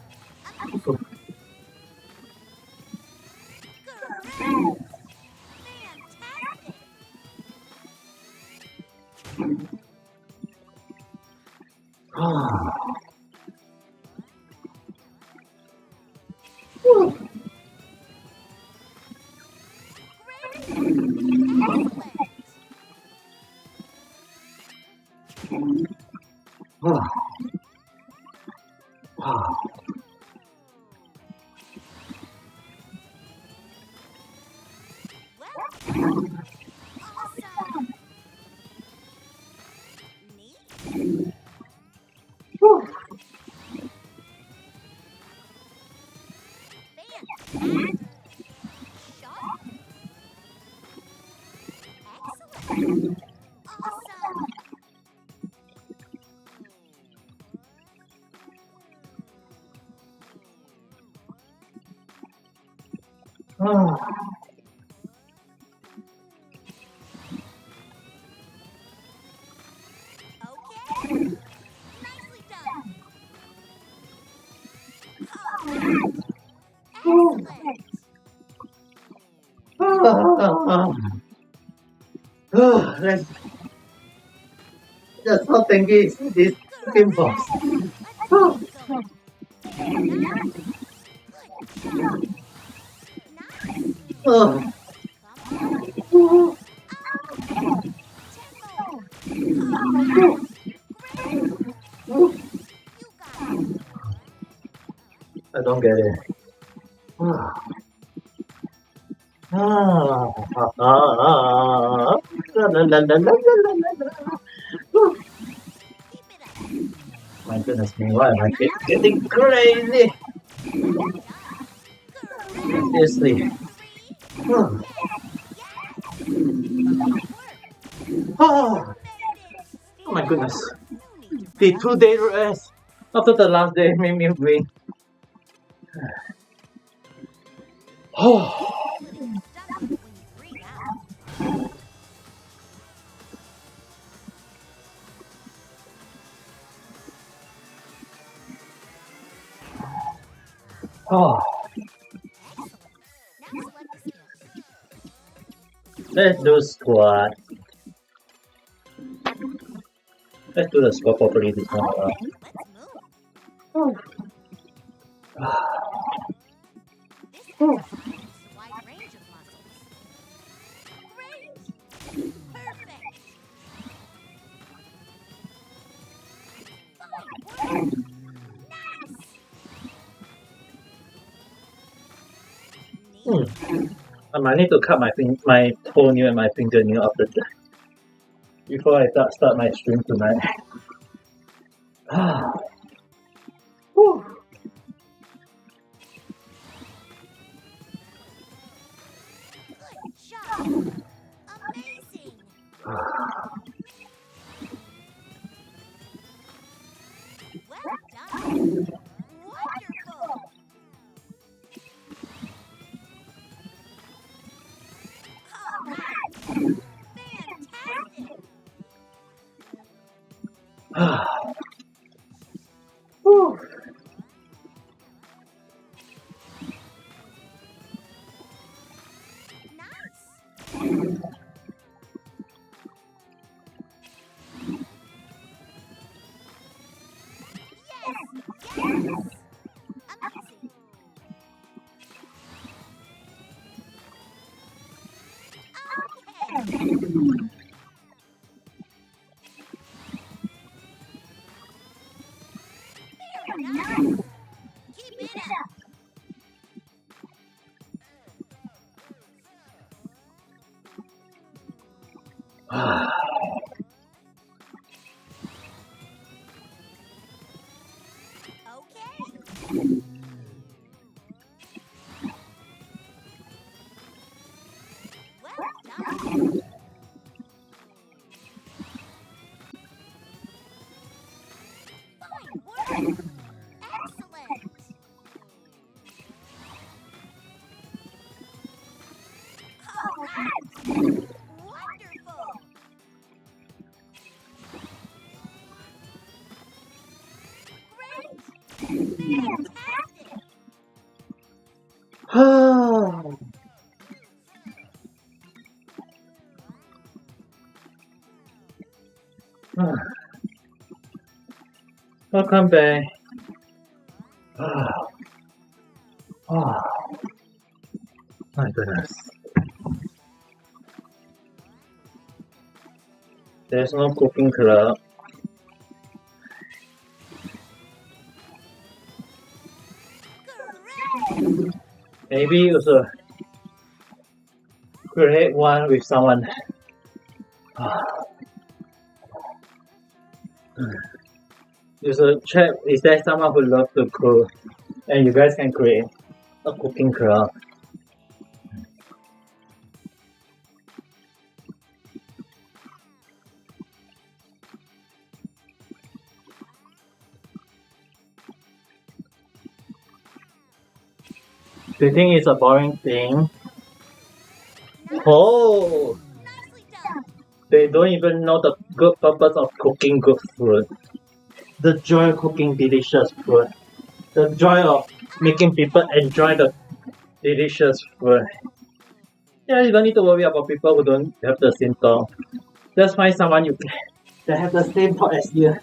Well, awesome. Neat. Whew. Fantastic. Sharp. Excellent. Awesome. Ah. Okay. Nicely done. Oh, excellent. Let's just how tanky is this freaking boss. Let's keep going. Nice. Good job. Nice. Oh. Come on. Tempo. Great. You got it. I don't get it. Ah. Ah. Ah. La, la, la, la, la, la, la, la. Oh, Keep it up. my goodness me, why am I getting crazy? Well done. Great. Seriously. 3. Oh. Yes. Oh. Made it. Oh my goodness. No need to The rush. 2-day rest after the last day made me weak. Oh. Including stomach when you breathe out. Oh. Excellent. Now select the skills. Let's do squat. Let's do the squat properly this time around. Let's move. This exercise uses a wide range of muscles. Great. Perfect. Fine work. Nice. Neat. I might need to cut my toenail and my fingernail after that. Before I start my stream tonight. Ah. Whew. Good job. Amazing. Well done. Wonderful. All right. Fantastic. Ah. Whew. Nice. Yes. Yes. Amazing. Okay. Very nice. Keep it up. Ah. Okay. Well done. Fine work. Excellent. All right. Wonderful. Great. Fantastic. Ah. Ah. Welcome back. Ah. Ah. My goodness. There's no cooking club. Maybe also create one with someone. You should check is there someone who loves to cook and you guys can create a cooking club. Do you think it's a boring thing? Oh, Nicely done. they don't even know the good purpose of cooking good food. The joy of cooking delicious food. The joy of making people enjoy the delicious food. Yeah, you don't need to worry about people who don't have the symptom. Just find someone you that have the same thought as you.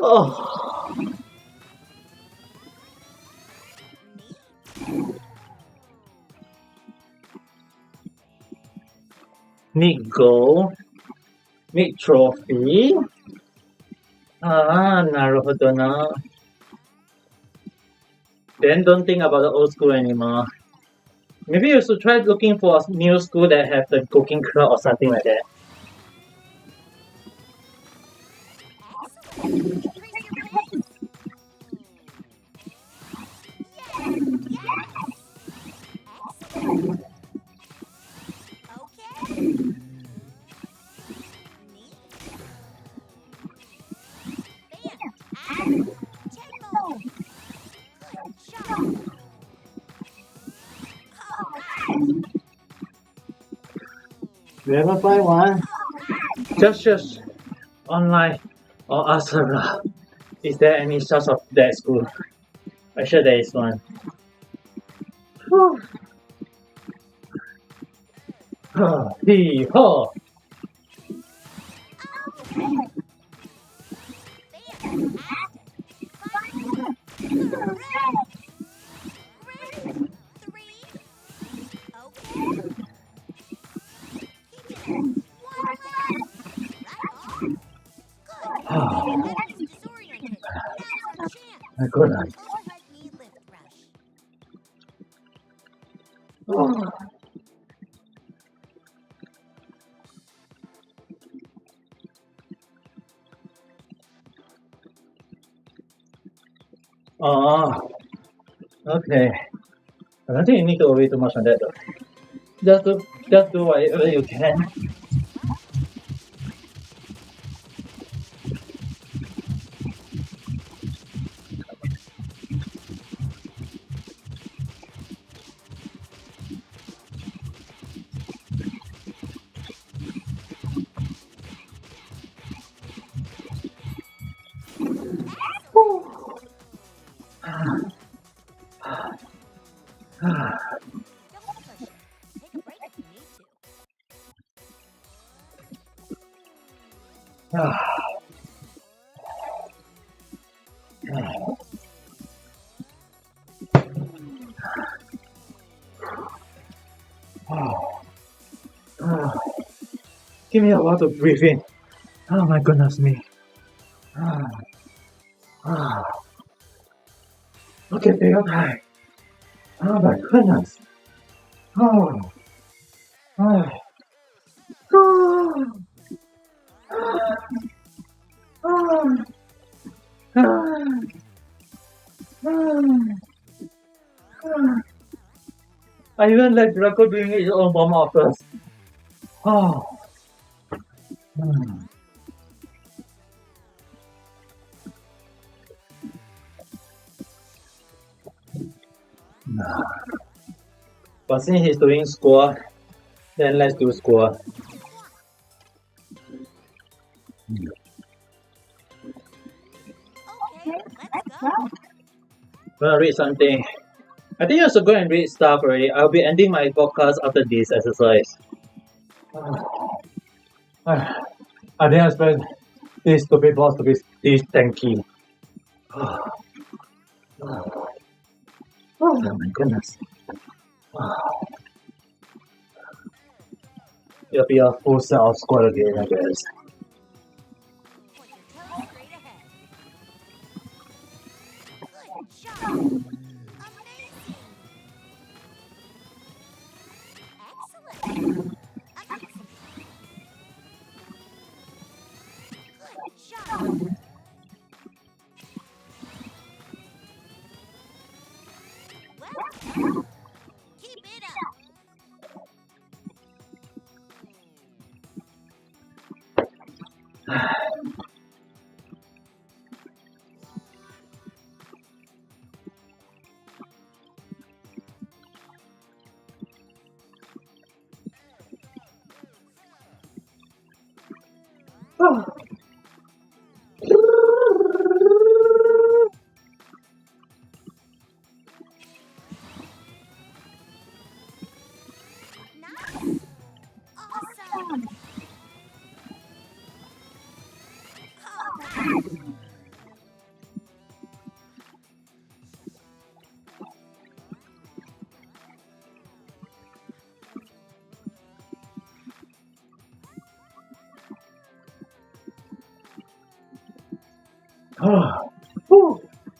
Oh, need gold, need trophy. Naruhodo na. Then don't think about the old school anymore. Maybe you should try looking for a new school that have the cooking club or something like that. Excellent. Increase your pace. Excellent. Okay. Neat. Fantastic. Tempo. Good job. Alright. You ever find one? Just online or ask around. Is there any source of that school? I'm sure there is one. Whew. Hee haw. My goodness. Oh. Oh, okay. I don't think you need to worry too much on that though. Just do whatever you can. Give me a while to breathe in. Oh my goodness me. Look at the other. Oh my goodness. Oh. Oh. Oh. Oh. I even let Draco doing his own bomb offers. Oh. But since he's doing score, then let's do score. Okay, let's go. I'm gonna read something. I think you should go and read stuff already. I'll be ending my podcast after this exercise. I didn't expect this stupid boss to be this tanky. Oh my goodness. It'll be a full set of squad again, I guess. Point your toes straight ahead. Good job. Amazing. Excellent. Amazing. Good job. Well, keep it up. Nice. Awesome. Oh, nice.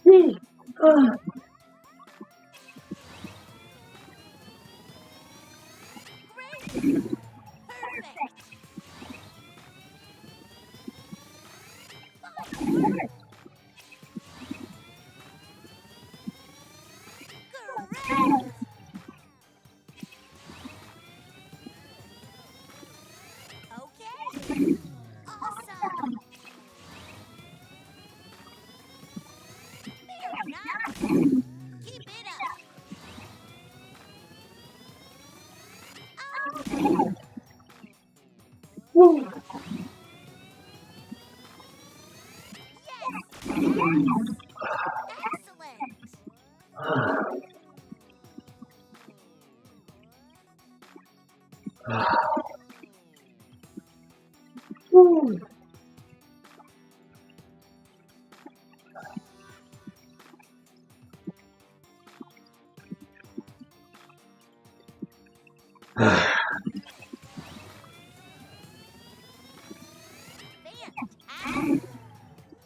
Great. Perfect. Fine work. Great. Okay. Awesome. Very nice. Keep it up. Okay. Yes. Excellent. Fantastic.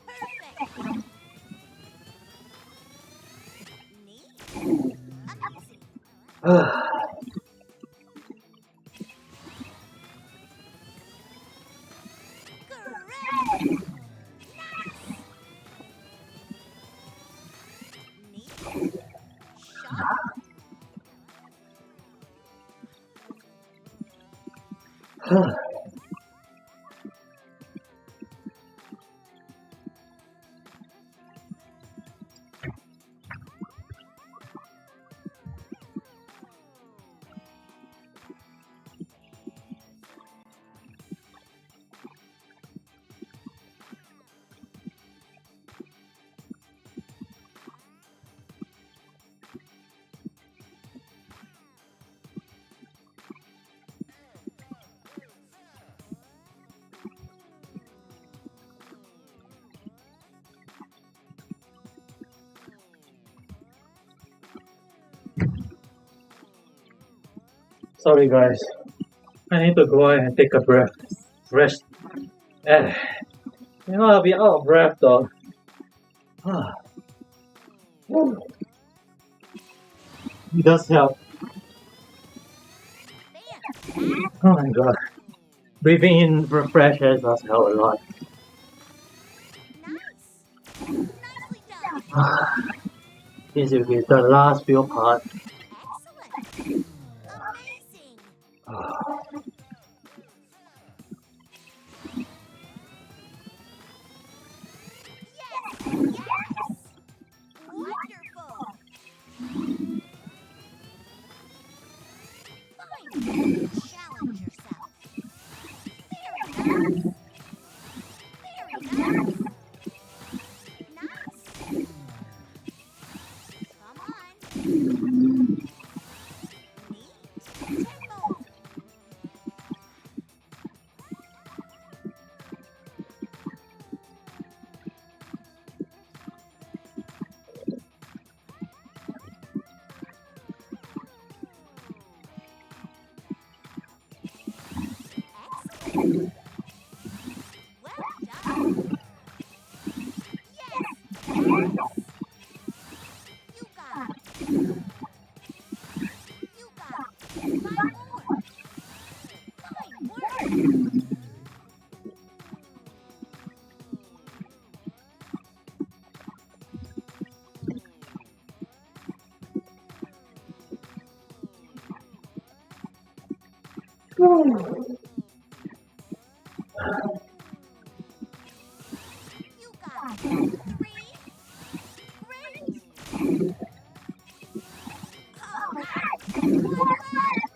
Perfect. Neat. Amazing. Great. Nice. Neat. Sharp. Sorry guys. I need to go and take a breath. Rest. You know, I'll be out of breath though. It does help. Fantastic. Oh my god. Breathing in fresh air does help a lot. Nice. Nicely done. This will be the last few part. Excellent. Yes! Wonderful! Find a way to challenge yourself. Very nice! Very nice! Nice! Come on! Neat! Tempo! Excellent! Well done! Yes! Yes! You got it! You got it! Five more! Fine work! You got it! Three! Great! All right! One left!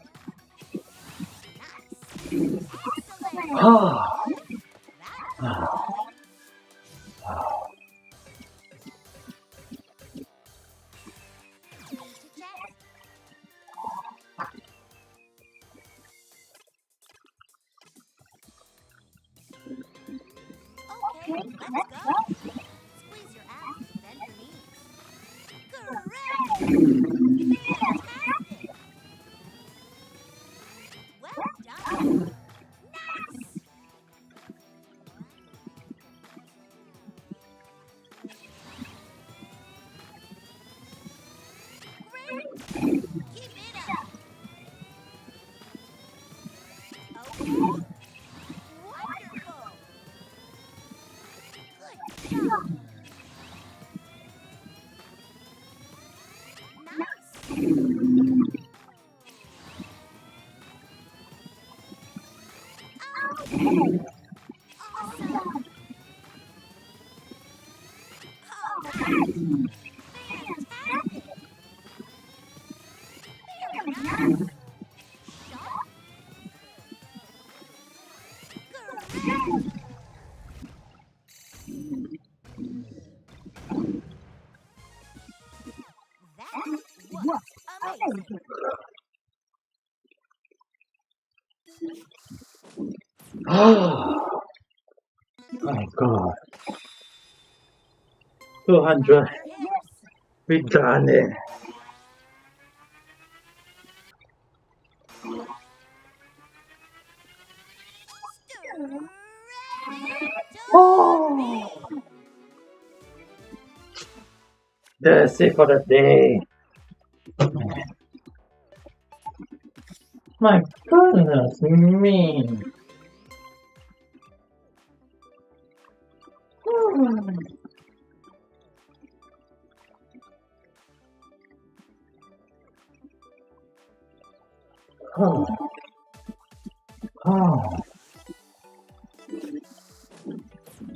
Nice! Excellent! Ah. That was thrilling. Need to check. Okay, let's go. Squeeze your abs and bend your knees. Great! Fantastic! Well done! Nice! Great! Keep it up! Okay! Wonderful! Good job! Nice! Okay! Awesome! All right! Fantastic! Very nice! Sharp! Great! That was amazing! Oh my god. 200. Your hips! We done it. Oh. That's it for the day. My goodness me. Oh. Oh.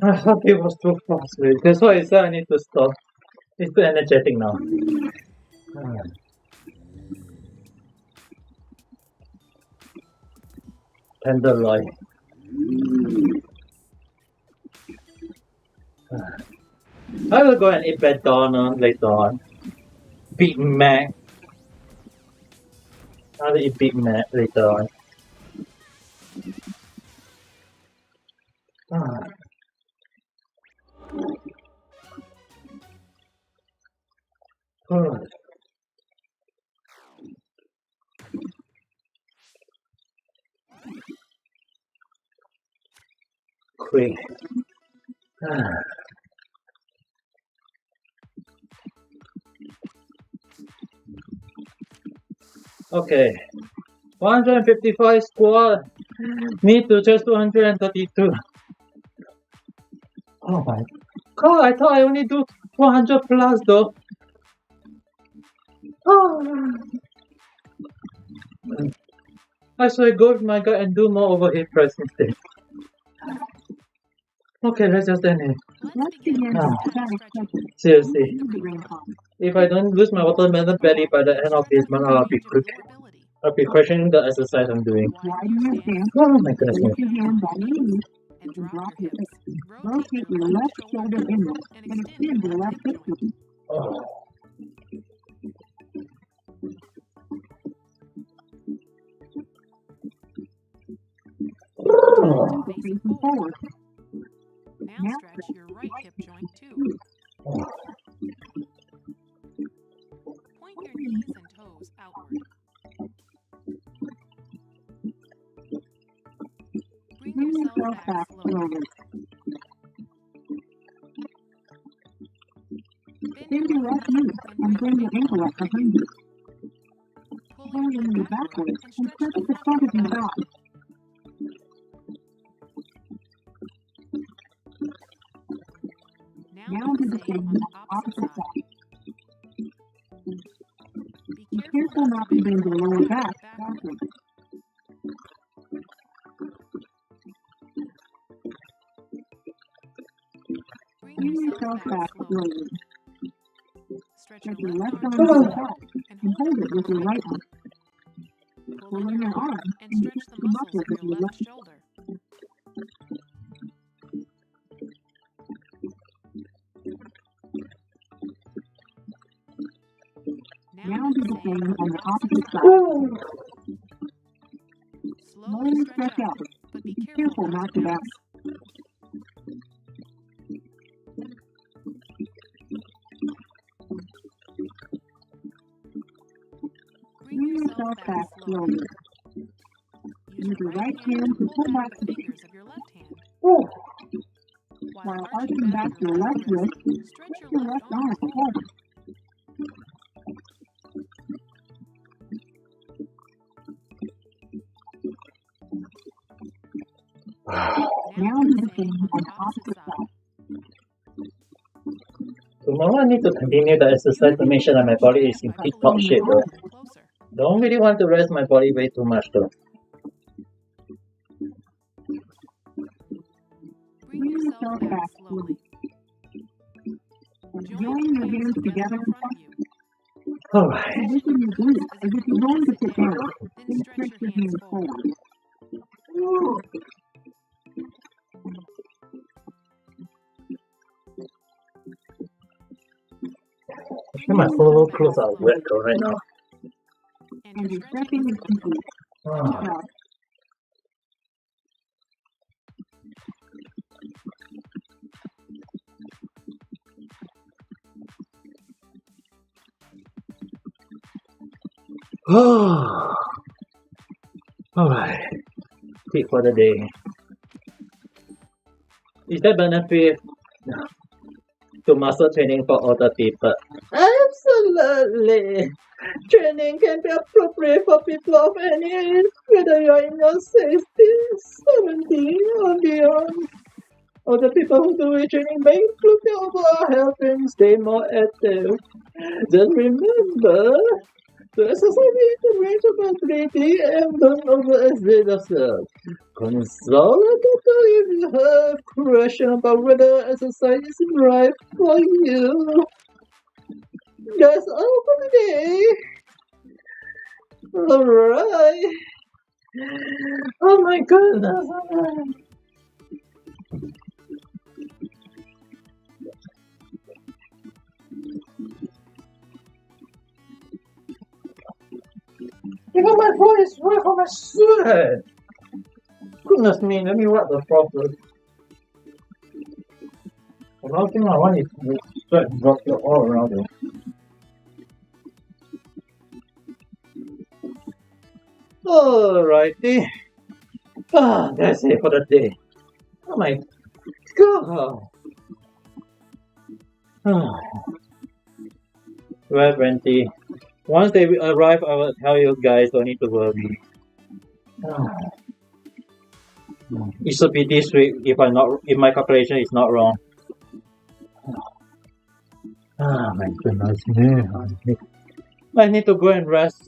I thought it was too fast. That's why I said I need to stop. It's too energetic now. Tenderloin. I will go and eat McDonald's later on. Big Mac. I'll eat Big Mac later on. Ah. Good. Quick. Ah. Okay. 155 squat. Need to just 232. Oh my god, I thought I only do 400 plus though. Oh. I say go with my gut and do more overhead press instead. Okay, let's just end it. Let's begin Ah. static stretching. Seriously, Move your arms. if I don't lose my watermelon belly by the end of this month, I'll be quick. Your ability. I'll be questioning the exercise I'm doing. Widen your stance. Oh my goodness me. Place your hands on your knees and drop your hips. Rotate your left shoulder inward and extend your left hip joint. Oh. Facing forward. Now stretch your right hip joint too. Point your knees and toes outward. Bring yourself back slowly. Bend your left knee and bring your ankle up behind you. Pull your knee backwards and stretch the front of your back. Now do the same on the opposite side. Be careful not to bend your lower back backwards. Bring yourself back slowly. Stretch your left arm to the back and hold it with your right arm. Pull in your arm and stretch the muscles of your left shoulder. Now do the same on the opposite side. Slowly stretch out, but be careful not to bounce. Bring yourself back slowly. Use your right hand to pull back the fingers of your left hand. While arching back your left wrist, stretch your left arm forward. Now do the same on the opposite side. Tomorrow I need to continue the exercise to make sure that my body is in tip-top shape though. Closer. Don't really want to rest my body way too much though. Bring yourself back slowly. Join your hands together in front of you. Alright. Position your glutes as if you're going to sit down. Then stretch your hands forward. I think my whole clothes are wet though right now. And your stretching is complete. Ah. Good job. Alright. Tip for the day. Is there benefit to muscle training for older people? Absolutely. Training can be appropriate for people of any age, whether you're in your 60s, 70s, or beyond. Other people who do weight training may improve their overall health and stay more active. Just remember to exercise within the range of ability and don't overexert yourself. Consult a doctor if you have question about whether exercise is right for you. That's all for today. Alright. Oh my goodness. Even my voice right from my sweat. Goodness me, let me wipe the floor first. The last thing I want is the sweat drop all around it. Alrighty. That's it for the day. Oh my god. 12:20. Once they arrive, I will tell you guys, don't need to worry. It should be this week if my calculation is not wrong. My goodness me. I need to go and rest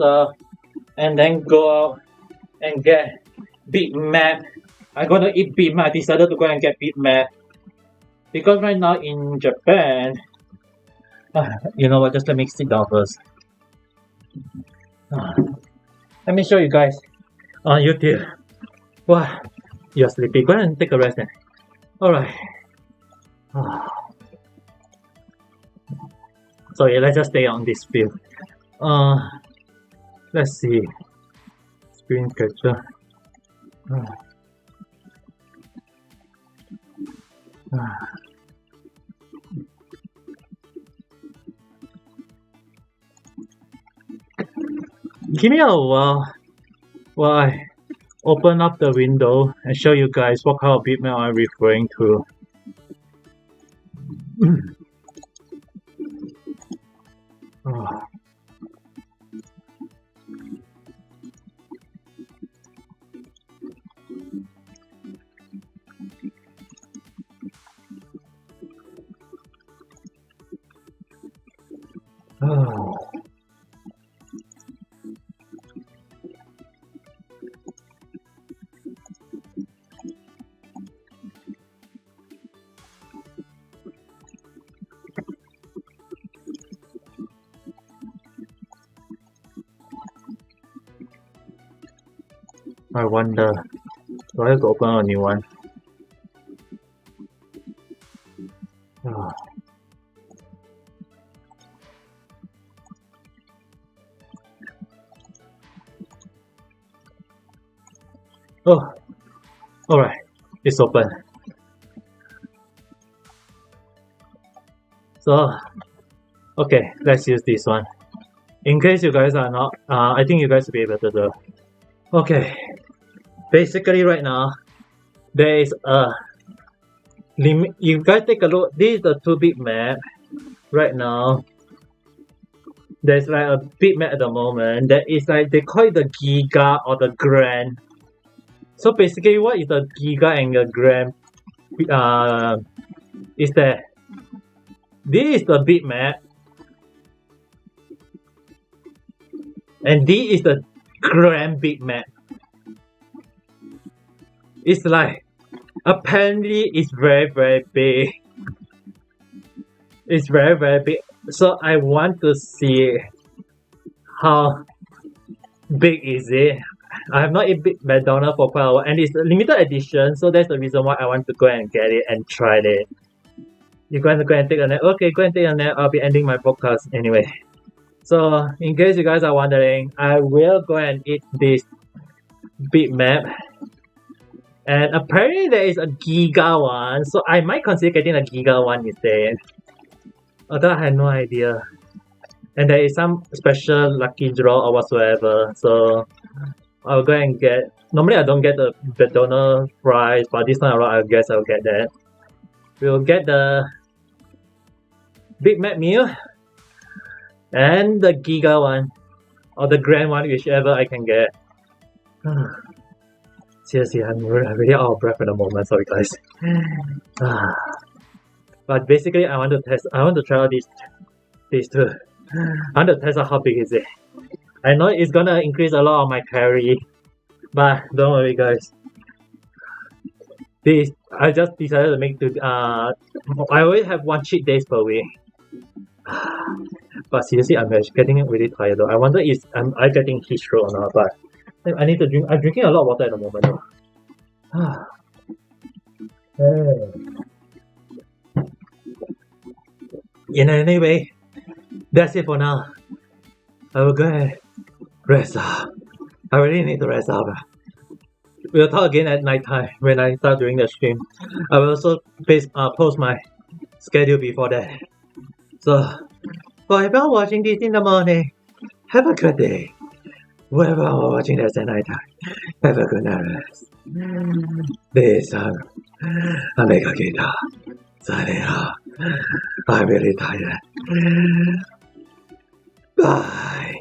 and then go out and get Big Mac. I'm gonna eat Big Mac. I decided to go and get Big Mac because right now in Japan, you know what? Just let me sit down first. Let me show you guys on YouTube. Wow, you're sleepy. Go and take a rest then. Alright. So yeah, let's just stay on this field. Let's see. Screen capture. Give me a while I open up the window and show you guys what kind of bitmap I'm referring to. I wonder, do I have to open a new one? Oh, alright, it's open. So, okay, let's use this one. In case you guys are not, I think you guys will be able to do. Okay, basically right now, there is a limit. You guys take a look, this is the 2-bit map. Right now, there's like a bit map at the moment that is like, they call it the Giga or the Grand. So basically, what is the Giga and the Grand is that this is the bit map and this is the Grand bit map. It's like, apparently it's very big. It's very big. So I want to see how big is it. I have not eaten McDonald's for quite a while, and it's a limited edition, so that's the reason why I want to go and get it and try it. You're going to go and take a nap? Okay, go and take a nap. I'll be ending my podcast anyway. So, in case you guys are wondering, I will go and eat this big map. And apparently there is a Giga one, so I might consider getting a Giga one instead. Although I had no idea. And there is some special lucky draw or whatsoever, so I'll go and get. Normally I don't get the McDonald's fries, but this time around I guess I'll get that. We'll get the Big Mac meal and the Giga one, or the Grand one, whichever I can get. Seriously, I'm really out of breath at the moment. Sorry, guys. But basically, I want to try out these two. I want to test out how big is it. I know it's gonna increase a lot of my calorie, but don't worry, guys. This I just decided to make I always have one cheat days per week. But seriously, I'm getting really tired though. I wonder if I'm getting heat stroke or not, but I need to drink. I'm drinking a lot of water at the moment though. Anyway, that's it for now. I will go and rest up. I really need to rest up. We'll talk again at night time when I start doing the stream. I will also post my schedule before that. So, for everyone watching this in the morning, have a good day. Whoever are watching this at night time, have a good night rest. This is Omega Guitar. Signing off. I'm really tired. Bye.